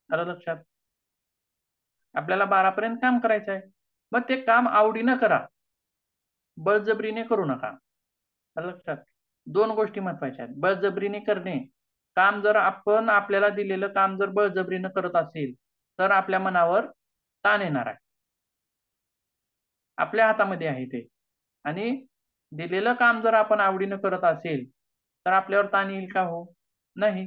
आलं लक्षात? आपल्याला 12 पर्यंत काम करायचं आहे, मग ते काम आवडीनं करा, बळजबरीने करू नका. आलं लक्षात? दोन गोष्टी महत्वाच्या आहेत. बळजबरीने करणे, काम जर आपण आपल्याला दिलेलं काम जर बळजबरीनं करत असेल तर आपल्या मनावर ताण येणार आहे. आपल्या हातामध्ये आहे ते. आणि दिलेलं काम जर आपण आवडीनं करत असेल तर आपल्यावर ताण येईल का? हो नाही.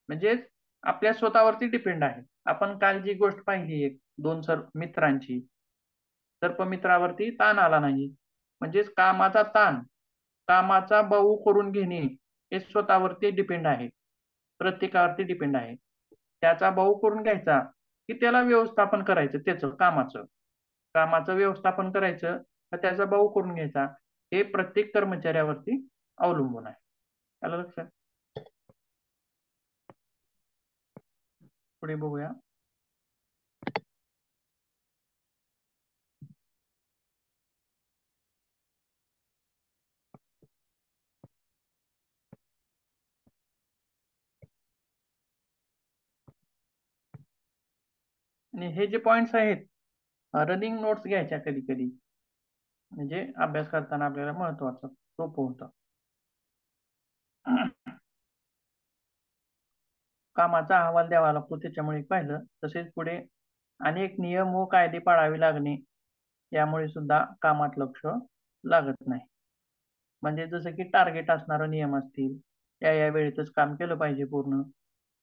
म्हणजेच आपल्या स्वतःवरती डिपेंड आहे. आपण काल जी गोष्ट पाहिली एक दोन मित्रांची, सर्पमित्रावरती ताण आला नाही. म्हणजेच कामाचा ताण, कामाचा बाऊ करून घेणे हे स्वतःवरती डिपेंड आहे, प्रत्येकावरती डिपेंड आहे. त्याचा बाऊ करून घ्यायचा की त्याला व्यवस्थापन करायचं, त्याचं कामाचं व्यवस्थापन करायचं तर त्याचा बाऊ करून घ्यायचा. हे प्रत्येक कर्मचाऱ्यावरती अवलंबून आहे. आलं लक्षात? पुढे बघूया. आणि हे जे पॉइंट्स आहेत रनिंग नोट्स घ्यायच्या कधी कधी, म्हणजे अभ्यास करताना आपल्याला महत्वाचं सोपं होतं. कामाचा अहवाल द्यावा लागतो त्याच्यामुळे पाहिलं. तसेच पुढे अनेक नियम व कायदे पाळावे लागणे यामुळे सुद्धा कामात लक्ष लागत नाही. म्हणजे जसं की टार्गेट असणारे नियम असतील, या वेळेतच काम केलं पाहिजे पूर्ण,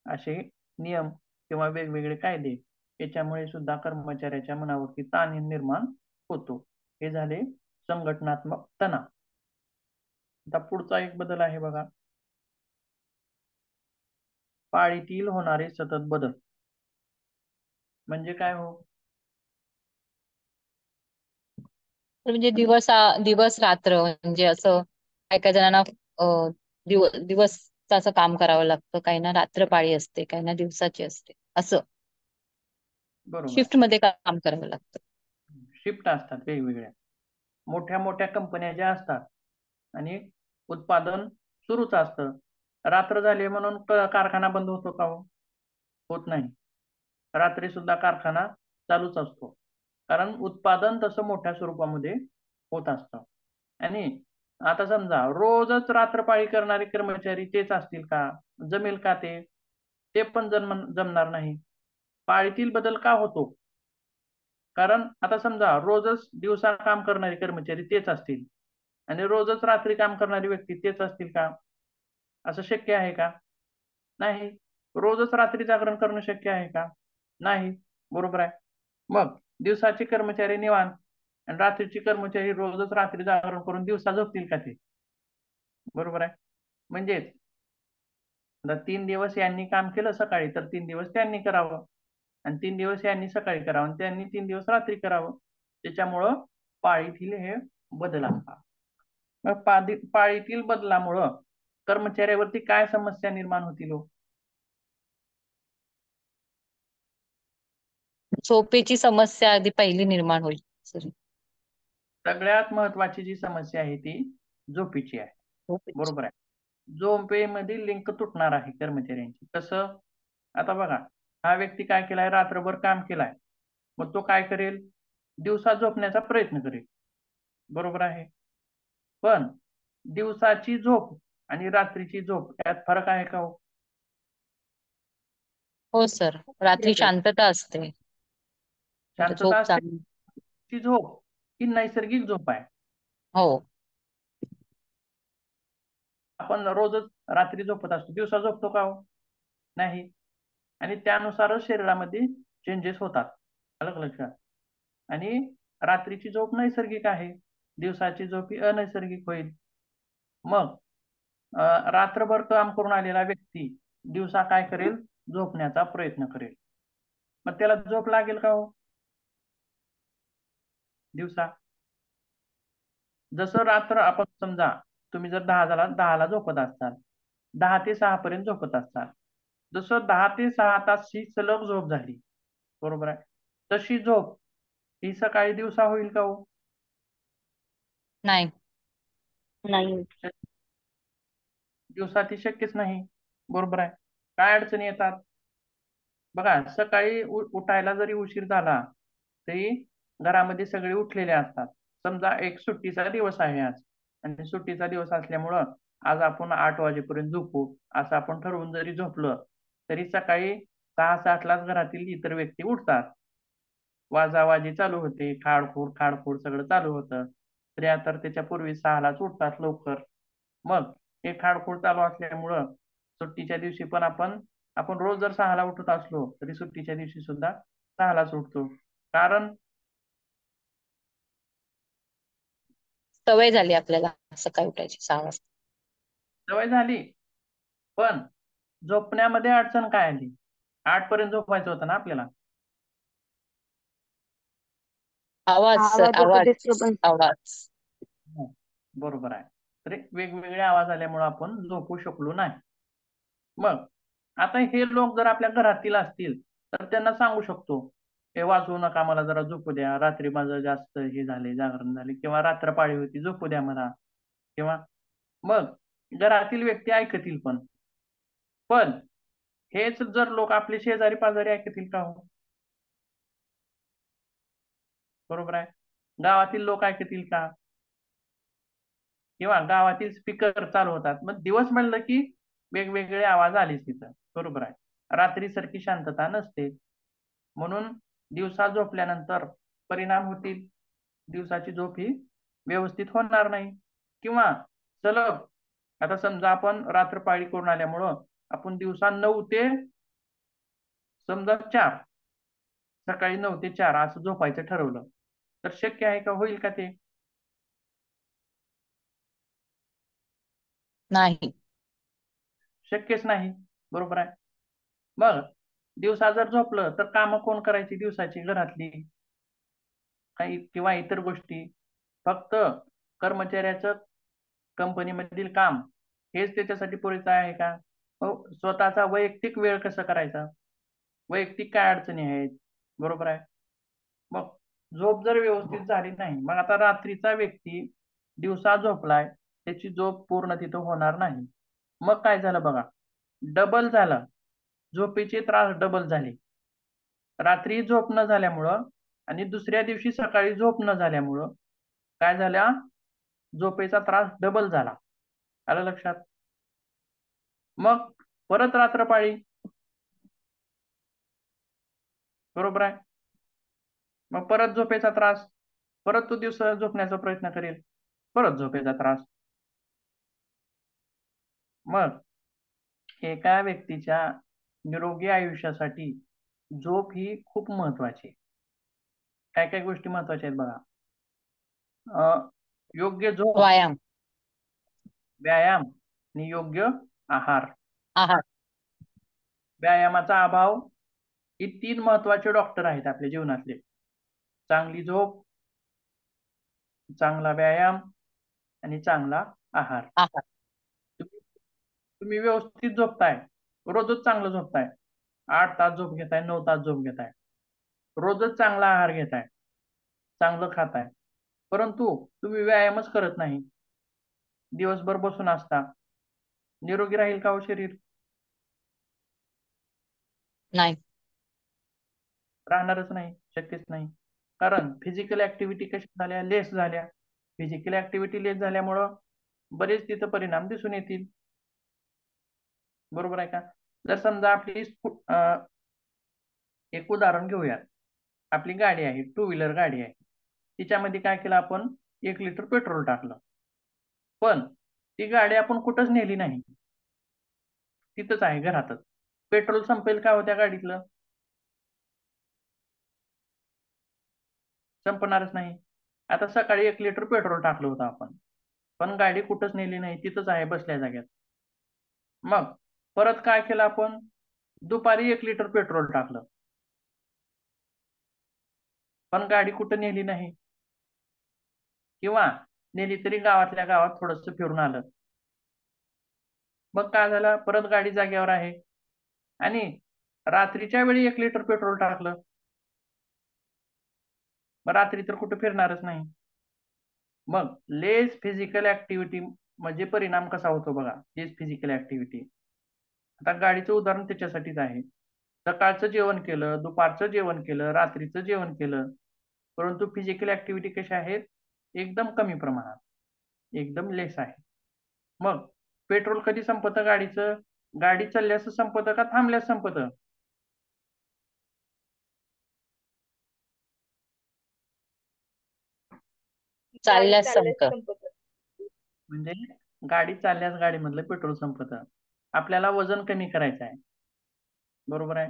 असे नियम किंवा वेगवेगळे कायदे याच्यामुळे सुद्धा कर्मचाऱ्याच्या मनावरती ताण निर्माण होतो. हे झाले संघटनात्मक तणाव. आता पुढचा एक बदल आहे बघा, पाळीतील होणारे सतत बदल. म्हणजे काय? हो तर म्हणजे दिवस रात्र, म्हणजे असं काही काही जणांना दिवसाचं काम करावं लागतं, काही ना रात्र पाळी असते, काही ना दिवसाची असते, असं बरोबर आहे. शिफ्ट मध्ये काम करावं लागतं. शिफ्ट असतात वेगवेगळ्या, मोठ्या मोठ्या कंपन्या ज्या असतात आणि उत्पादन सुरूच असतं. रात्र झाली म्हणून कारखाना बंद होतो का? हो होत नाही. रात्री सुद्धा कारखाना चालूच असतो, कारण उत्पादन तसं मोठ्या स्वरूपामध्ये होत असतं. आणि आता समजा रोजच रात्रपाळी करणारे कर्मचारी तेच असतील का? जमेल का ते? ते पण जमणार नाही. पाळीतील बदल का होतो? कारण आता समजा रोजच दिवसा काम करणारे कर्मचारी तेच असतील आणि रोजच रात्री काम करणारी व्यक्ती तेच असतील का? असं शक्य आहे का? नाही. रोजच रात्री जागरण करणं शक्य आहे का? नाही. बरोबर आहे. मग दिवसाचे कर्मचारी निवांत आणि रात्रीचे कर्मचारी रोजच रात्री जागरण करून दिवसा झोपतील का ते? बरोबर आहे. म्हणजेच 3 दिवस यांनी काम केलं सकाळी तर 3 दिवस त्यांनी करावं, आणि 3 दिवस यांनी सकाळी करावं आणि त्यांनी 3 दिवस रात्री करावं. त्याच्यामुळं पाळीतील हे बदल असतात. मग पाळीतील बदलामुळं कर्मचाऱ्यावरती काय समस्या निर्माण होतील? हो झोपेची समस्या आधी पहिली निर्माण होईल. सर सगळ्यात महत्वाची जी समस्या आहे ती झोपेची आहे. बरोबर आहे. झोपेमध्ये लिंक तुटणार आहे कर्मचाऱ्यांची. कसं? आता बघा, हा व्यक्ती काय केलाय, रात्रभर काम केलाय, मग तो काय करेल, दिवसा झोपण्याचा प्रयत्न करेल. बरोबर आहे. पण दिवसाची झोप आणि रात्रीची झोप यात फरक आहे का हो? हो सर, रात्री शांतता असते, तर शांतता झोप असते. चांगली. ती झोप ही नैसर्गिक झोप आहे. हो. आपण रोजच रात्री झोपत असतो, दिवसा झोपतो का हो? नाही. आणि त्यानुसारच शरीरामध्ये चेंजेस होतात. आलं का लक्षात? आणि रात्रीची झोप नैसर्गिक आहे, दिवसाची झोप ही अनैसर्गिक होईल. मग रात्रभर काम करून आलेला व्यक्ती दिवसा काय करेल, झोपण्याचा प्रयत्न करेल. मग त्याला झोप लागेल का हो दिवसा? जसं रात्र, आपण समजा तुम्ही जर 10ला झोपत असाल, 10 ते 6 पर्यंत झोपत असाल, जसं 10 ते 6 तास ही सलग झोप झाली, बरोबर आहे, तशी झोप ही सकाळी दिवसा होईल का हो? नाही. नाही. दिवसा ती शक्यच नाही. बरोबर आहे. काय अडचणी येतात बघा, सकाळी उठायला जरी उशीर झाला तरी घरामध्ये सगळे उठलेले असतात. समजा एक सुट्टीचा दिवस आहे आज, आणि सुट्टीचा दिवस असल्यामुळं आज आपण 8 वाजेपर्यंत झोपू असं आपण ठरवून जरी झोपलं, तरी सकाळी 6-7लाच घरातील इतर व्यक्ती उठतात. वाजावाजी चालू होते, खाडखोड खाडखोड सगळं चालू होतं. स्त्रिया तर त्याच्या पूर्वी 6लाच उठतात लवकर. मग हे खाडखोड चालू असल्यामुळं सुट्टीच्या दिवशी पण आपण रोज जर 6ला उठत असलो तरी सुट्टीच्या दिवशी सुद्धा 6लाच उठतो. कारण सवय झाली आपल्याला सकाळी उठायची 6 वाजता. सवय झाली. पण झोपण्यामध्ये अडचण काय आली? 8 पर्यंत झोपायचं होतं ना आपल्याला. आवाज सर, आवाजाचा आवाज. डिस्टर्बन्स. आवाज. हो, बरोबर आहे. तरी वेगवेगळे आवाज आल्यामुळे आपण झोपू शकलो नाही. मग आता हे लोक जर आपल्या घरातील असतील तर त्यांना सांगू शकतो, हे वाजवू नका, मला जरा झोपू द्या, रात्री माझं जास्त हे झाले, जागरण झाले, किंवा रात्रपाळी होती, झोपू द्या मला. किंवा मग घरातील व्यक्ती ऐकतील. पण हेच जर लोक आपले शेजारी पाजारी ऐकतील का हो? बरोबर आहे. गावातील लोक ऐकतील का? किंवा गावातील स्पीकर चालू होतात, मग दिवस म्हणलं की वेगवेगळे आवाज आलेच तिथं. बरोबर आहे. रात्री सारखी शांतता नसते. म्हणून दिवसा झोपल्यानंतर परिणाम होतील. दिवसाची झोप ही व्यवस्थित होणार नाही. किंवा सलग, आता समजा आपण रात्रपाळी करून आल्यामुळं आपण दिवसा 9 ते समजा 4, सकाळी 9 ते 4 असं झोपायचं ठरवलं, तर शक्य आहे का, होईल का ते? नाही. शक्यच नाही. बरोबर आहे. मग दिवसा जर झोपलं तर कामं कोण करायची दिवसाची घरातली, काही किंवा इतर गोष्टी? फक्त कर्मचाऱ्याचं कंपनीमधील काम हेच त्याच्यासाठी पुरेसं आहे का? स्वतःचा वैयक्तिक वेळ कसा करायचा? वैयक्तिक काय अडचणी आहेत? बरोबर आहे. मग झोप जर व्यवस्थित झाली नाही, मग आता रात्रीचा व्यक्ती दिवसा झोपलाय, त्याची झोप पूर्ण तिथं होणार नाही. मग काय झालं बघा, डबल झालं, झोपेचे त्रास डबल झाले. रात्री झोप न झाल्यामुळं आणि दुसऱ्या दिवशी सकाळी झोप न झाल्यामुळं काय झाल्या, झोपेचा त्रास डबल झाला. आलं लक्षात? मग परत रात्रपाळी. बरोबर आहे. मग परत झोपेचा त्रास, परत तो दिवस झोपण्याचा प्रयत्न करेल, परत झोपेचा त्रास. मग एका व्यक्तीच्या निरोगी आयुष्यासाठी झोप ही खूप महत्वाची आहे. काय काय गोष्टी महत्वाच्या आहेत बघा. योग्य झोप, व्यायाम. व्यायाम आणि योग्य आहार. आहार. व्यायामाचा अभाव ही 3 महत्वाचे डॉक्टर आहेत आपल्या जीवनातले. चांगली झोप, चांगला व्यायाम आणि चांगला आहार. आहार. तुम्ही व्यवस्थित झोपताय, रोजच चांगलं झोपताय, 8 तास झोप घेताय, 9 तास झोप घेताय, रोजच चांगला आहार घेताय, चांगलं खाताय, परंतु तुम्ही व्यायामच करत नाही, दिवसभर बसून असता, निरोगी राहील का हो शरीर? नाही. राहणारच नाही, शक्यच नाही. कारण फिजिकल ऍक्टिव्हिटी कशा झाल्या, लेस झाल्या. फिजिकल ऍक्टिव्हिटी लेस झाल्यामुळं बरेच तिथं परिणाम दिसून येतील. बरोबर आहे का? जर समजा आपली एक उदाहरण घेऊया. आपली गाडी आहे, टू व्हीलर गाडी आहे. तिच्यामध्ये काय केलं आपण, 1 लिटर पेट्रोल टाकलं, पण ती गाडी आपण कुठंच नेली नाही, तिथंच आहे घरातच. पेट्रोल संपेल का हो त्या गाडीतलं? संपणारच नाही. आता सकाळी 1 लिटर पेट्रोल टाकलं होतं आपण, पण गाडी कुठंच नेली नाही, तिथंच आहे बसल्या जाग्यात. मग परत काय केलं आपण, दुपारी 1 लिटर पेट्रोल टाकलं, पण गाडी कुठं नेली नाही, किंवा नेली तरी गावातल्या गावात थोडस फिरून आलं. मग काय झालं, परत गाडी जागेवर आहे. आणि रात्रीच्या वेळी 1 लिटर पेट्रोल टाकलं, मग रात्री तर कुठे फिरणारच नाही. मग लेस फिजिकल ऍक्टिव्हिटी म्हणजे परिणाम कसा होतो बघा, लेस फिजिकल ऍक्टिव्हिटी. आता गाडीचं उदाहरण त्याच्यासाठीच आहे. सकाळचं जेवण केलं, दुपारचं जेवण केलं, रात्रीचं जेवण केलं, परंतु फिजिकल ऍक्टिव्हिटी कशा आहेत, एकदम कमी प्रमाणात, एकदम लेस आहे. मग पेट्रोल कधी संपतं गाडीचं, गाडी चालल्यास संपतं का थांबल्यास संपतं? चालल्यास संपतं. म्हणजे गाडी चालल्यास गाडीमधलं पेट्रोल संपतं. आपल्याला वजन कमी करायचं आहे, बरोबर आहे,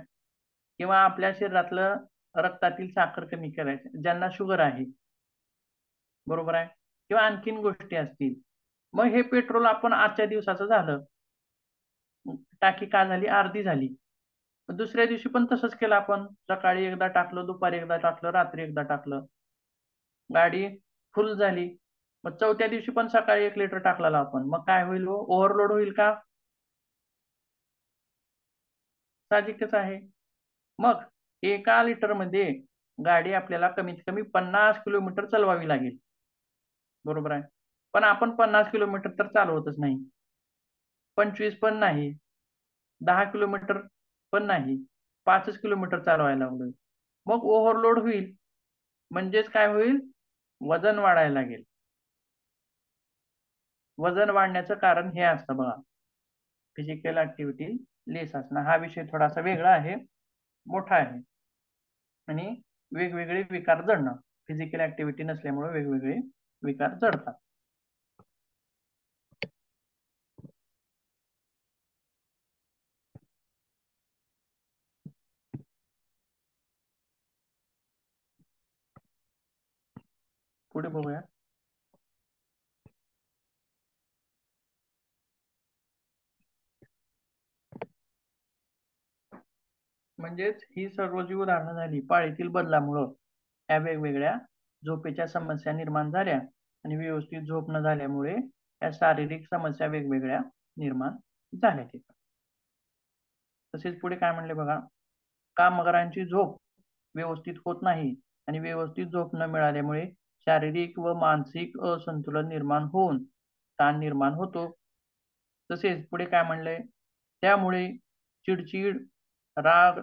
किंवा आपल्या शरीरातलं रक्तातील साखर कमी करायचं, ज्यांना शुगर आहे, बरोबर आहे, किंवा आणखीन गोष्टी असतील. मग हे पेट्रोल आपण आजच्या दिवसाचं झालं, टाकी का झाली, अर्धी झाली. दुसऱ्या दिवशी पण तसंच केलं आपण, सकाळी एकदा टाकलं, दुपारी एकदा टाकलं, रात्री एकदा टाकलं, गाडी फुल झाली. मग चौथ्या दिवशी पण सकाळी 1 लिटर टाकलेला आपण, मग काय होईल हो, ओव्हरलोड होईल का? साहजिकच आहे. मग 1 लिटर मध्ये गाडी आपल्याला कमीत कमी 50 किलोमीटर चालवावी लागेल, बरोबर आहे, पण आपण 50 किलोमीटर तर चालवतच नाही, 25 पण नाही, 10 किलोमीटर पण नाही, 5 किलोमीटर चालवायला लागलोय. मग ओव्हरलोड होईल, म्हणजेच काय होईल, वजन वाढायला लागेल. वजन वाढण्याचं कारण हे असतं बघा, फिजिकल ऍक्टिव्हिटी लेस असणं. हा विषय थोडासा वेगळा आहे, मोठा आहे, आणि वेगवेगळे विकार जडणं, फिजिकल ऍक्टिव्हिटी नसल्यामुळे वेगवेगळे विकार जडतात. पुढे बघूया. म्हणजेच ही सर्व जी उदाहरणं झाली, पाळीतील बदलामुळं या वेगवेगळ्या झोपेच्या समस्या निर्माण झाल्या, आणि व्यवस्थित झोप न झाल्यामुळे या शारीरिक समस्या वेगवेगळ्या निर्माण झाल्या तिथं. तसेच पुढे काय म्हणले बघा, कामगारांची झोप व्यवस्थित होत नाही, आणि व्यवस्थित झोप न मिळाल्यामुळे शारीरिक व मानसिक असंतुलन निर्माण होऊन ताण निर्माण होतो. तसेच पुढे काय म्हणले, त्यामुळे चिडचिड, राग,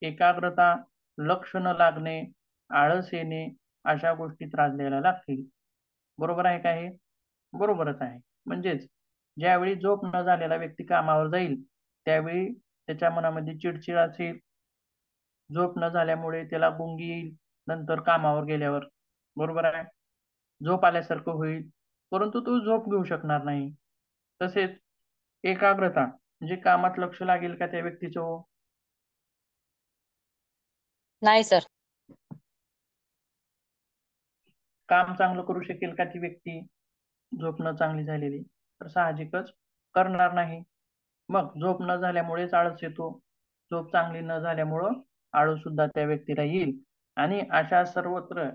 एकाग्रता, लक्ष न लागणे, आळस येणे, अशा गोष्टी त्रास द्यायला लागतील. बरोबर आहे का हे? बरोबरच आहे. म्हणजेच ज्यावेळी झोप न झालेला व्यक्ती कामावर जाईल, त्यावेळी त्याच्या मनामध्ये चिडचिड असेल, झोप न झाल्यामुळे त्याला गुंगी येईल नंतर कामावर गेल्यावर, बरोबर आहे, झोप आल्यासारखं होईल, परंतु तो झोप घेऊ शकणार नाही. तसेच एकाग्रता म्हणजे कामात लक्ष लागेल का त्या व्यक्तीचं हो? नाही सर. काम चांगलं करू शकेल का ती व्यक्ती, झोप न चांगली झालेली? तर साहजिकच करणार नाही. मग झोप न झाल्यामुळेच आळस येतो, झोप चांगली न झाल्यामुळं आळस सुद्धा त्या व्यक्तीला येईल. आणि अशा सर्वत्र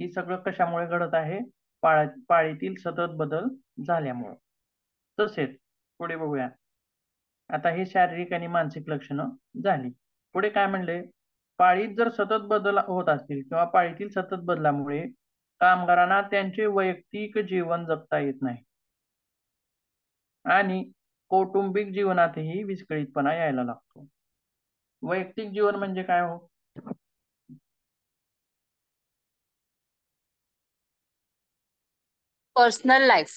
ही सगळं कशामुळे घडत आहे, पाळीतील सतत बदल झाल्यामुळं. तसेच पुढे बघूया. आता हे शारीरिक आणि मानसिक लक्षणं झाली. पुढे काय म्हणले, पाळीत जर सतत बदल होत असतील किंवा पाळीतील सतत बदलामुळे कामगारांना त्यांचे वैयक्तिक जीवन जगता येत नाही आणि कौटुंबिक जीवनातही विस्कळीतपणा यायला लागतो. वैयक्तिक जीवन म्हणजे काय हो? Personal life.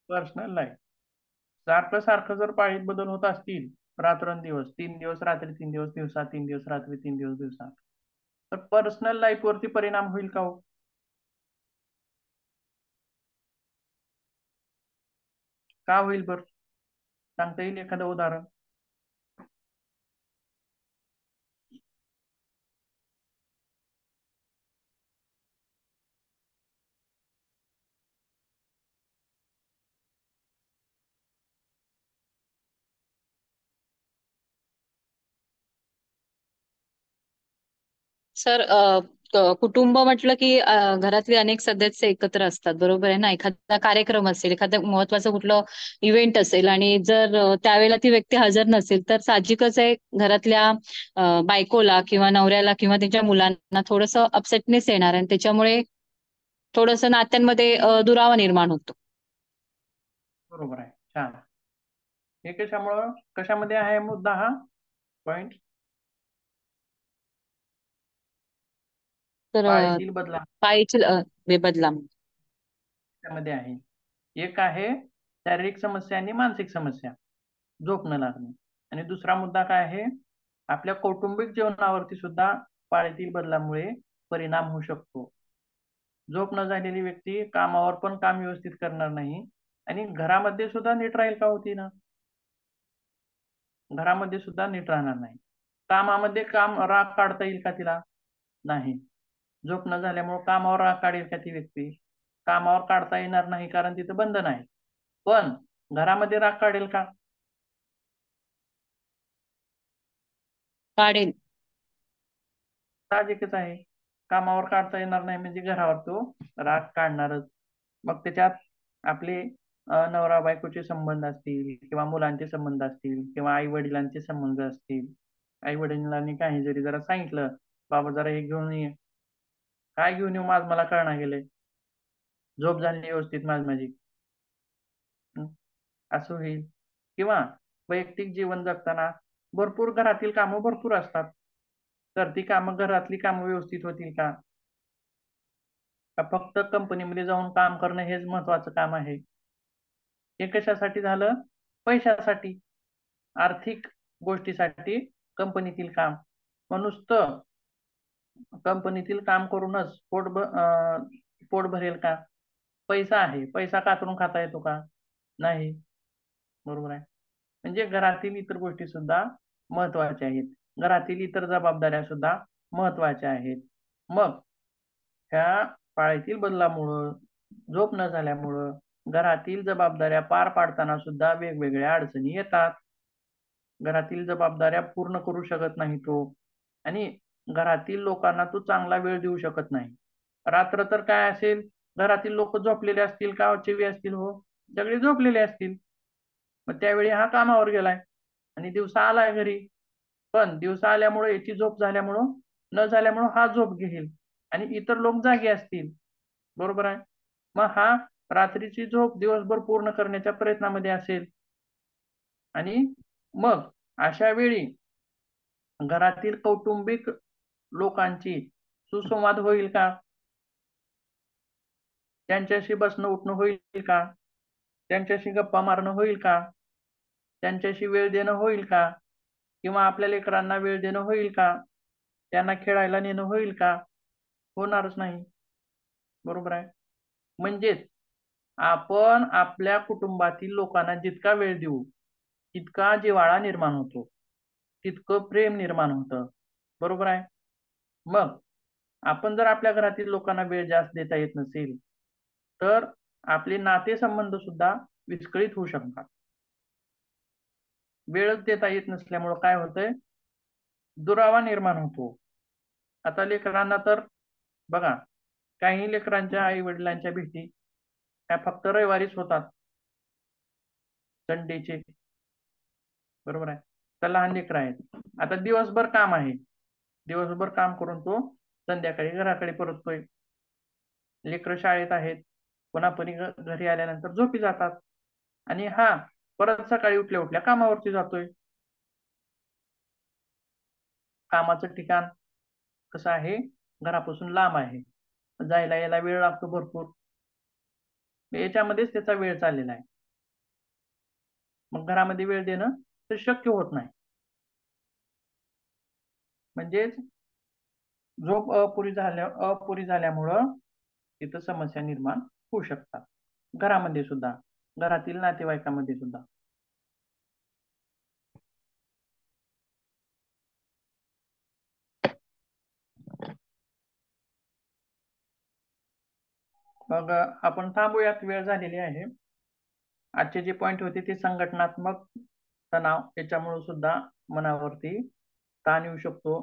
Personal life. सारखं सारखं जर पाळीत बदल होत असतील, रात्रंदिवस, 3 दिवस रात्री 3 दिवस दिवसा, 3 दिवस रात्री 3 दिवस दिवसा, तर पर्सनल लाईफ वरती परिणाम होईल का हो? का होईल बरं? सांगता येईल एखादं उदाहरण? सर, कुटुंब म्हटलं की घरातले अनेक सदस्य एकत्र असतात, बरोबर आहे ना. एखादा कार्यक्रम असेल, एखादं महत्वाचं कुठलं इव्हेंट असेल आणि जर त्यावेळेला ती व्यक्ती हजर नसेल तर साहजिकच आहे घरातल्या बायकोला किंवा नवऱ्याला किंवा त्यांच्या मुलांना थोडंसं अपसेटनेस येणार आणि त्याच्यामुळे थोडंसं नात्यांमध्ये दुरावा निर्माण होतो. बरोबर आहे. छान. हे कशामध्ये आहे मुद्दा हा पॉइंट? तर पाळीतील बदला पायीची बदला. मध्ये आहे. एक आहे शारीरिक समस्या आणि मानसिक समस्या, झोप न लागणे. आणि दुसरा मुद्दा काय आहे? आपल्या कौटुंबिक जीवनावरती सुद्धा पाळीतील बदलामुळे परिणाम होऊ शकतो. झोप न झालेली व्यक्ती कामावर पण काम व्यवस्थित करणार नाही आणि घरामध्ये सुद्धा नीट राहील का होती ना? घरामध्ये सुद्धा नीट राहणार नाही. कामामध्ये राग काढता येईल का तिला? नाही. झोप न झाल्यामुळे कामावर राग काढेल का ती व्यक्ती? कामावर काढता येणार नाही, कारण तिथं बंधन आहे. पण घरामध्ये राग काढेल का? काढेल. साहजिकच आहे. कामावर काढता येणार नाही म्हणजे घरावर तो राग काढणारच. मग त्याच्यात आपले नवरा बायकोचे संबंध असतील किंवा मुलांचे संबंध असतील किंवा आई वडिलांचे संबंध असतील. आई वडिलांनी काही जरी जरा सांगितलं, बाबा जरा हे घेऊन ये, काय घेऊन येऊ माझ मला कळना गेले, झोप झाली व्यवस्थित माझी. असं होईल. किंवा वैयक्तिक जीवन जगताना भरपूर घरातील कामं भरपूर असतात, तर ती कामं घरातली कामं व्यवस्थित होतील का? का फक्त कंपनीमध्ये जाऊन काम करणं हेच महत्वाचं काम आहे? हे कशासाठी झालं? पैशासाठी, आर्थिक गोष्टीसाठी कंपनीतील काम. मग नुसतं कंपनीतील काम करूनच पोट भरेल का? पैसा आहे, पैसा कातरून खाता येतो का? नाही. बरोबर आहे. म्हणजे घरातील इतर गोष्टी सुद्धा महत्वाच्या आहेत. घरातील इतर जबाबदाऱ्या सुद्धा महत्वाच्या आहेत. मग ह्या पाळीतील बदलामुळं, झोप न झाल्यामुळं घरातील जबाबदाऱ्या पार पाडताना सुद्धा वेगवेगळ्या अडचणी येतात. घरातील जबाबदाऱ्या पूर्ण करू शकत नाही तो आणि घरातील लोकांना तो चांगला वेळ देऊ शकत नाही. रात्र तर काय असेल, घरातील लोक झोपलेले असतील का चिवी असतील हो, सगळे झोपलेले असतील. मग त्यावेळी हा कामावर गेलाय आणि दिवसा आलाय घरी, पण दिवसा आल्यामुळे याची झोप झाल्यामुळं न झाल्यामुळं हा झोप घेईल आणि इतर लोक जागे असतील. बरोबर आहे. मग हा रात्रीची झोप दिवसभर पूर्ण करण्याच्या प्रयत्नामध्ये असेल आणि मग अशा वेळी घरातील कौटुंबिक लोकांची सुसंवाद होईल का? त्यांच्याशी बसणं उठणं होईल का? त्यांच्याशी गप्पा मारणं होईल का? त्यांच्याशी वेळ देणं होईल का? किंवा आपल्या लेकरांना वेळ देणं होईल का? त्यांना खेळायला नेणं होईल का? होणारच नाही. बरोबर आहे. म्हणजेच आपण आपल्या कुटुंबातील लोकांना जितका वेळ देऊ तितका जिव्हाळा निर्माण होतो, तितकं प्रेम निर्माण होतं. बरोबर आहे. मग आपण जर आपल्या घरातील लोकांना वेळ जास्त देता येत नसेल तर आपले नातेसंबंध सुद्धा विस्कळीत होऊ शकतात. वेळच देता येत नसल्यामुळं काय होतंय? दुरावा निर्माण होतो. आता लेकरांना तर बघा, काही लेकरांच्या आई वडिलांच्या भेटी ह्या फक्त रविवारीच होतात, संडेचे. बरोबर आहे. तर लहान लेकर आहेत, आता दिवसभर काम आहे, दिवसभर काम करून तो संध्याकाळी घराकडे परततोय. लेकर शाळेत आहेत, पुन्हा घरी आल्यानंतर झोपी जातात, आणि हा परत सकाळी उठल्या उठल्या कामावरती जातोय. कामाचं ठिकाण कसं आहे, घरापासून लांब आहे, जायला यायला वेळ लागतो भरपूर. याच्यामध्येच त्याचा वेळ चाललेला आहे. मग घरामध्ये वेळ देणं तर शक्य होत नाही. म्हणजेच झोप अपुरी झाल्यामुळं तिथं समस्या निर्माण होऊ शकतात, घरामध्ये सुद्धा, घरातील नातेवाईकांमध्ये सुद्धा. मग आपण थांबूयात, वेळ झालेली आहे. आजचे जे पॉइंट होते ते संघटनात्मक तणाव याच्यामुळे सुद्धा मनावरती ताण येऊ शकतो,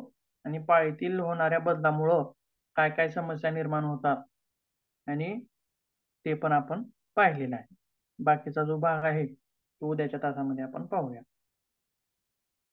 आणि पाळीतील होणाऱ्या बदलामुळं काय काय समस्या निर्माण होतात, आणि ते पण आपण पाहिलेलं आहे. बाकीचा जो भाग आहे तो उद्याच्या तासामध्ये आपण पाहूया.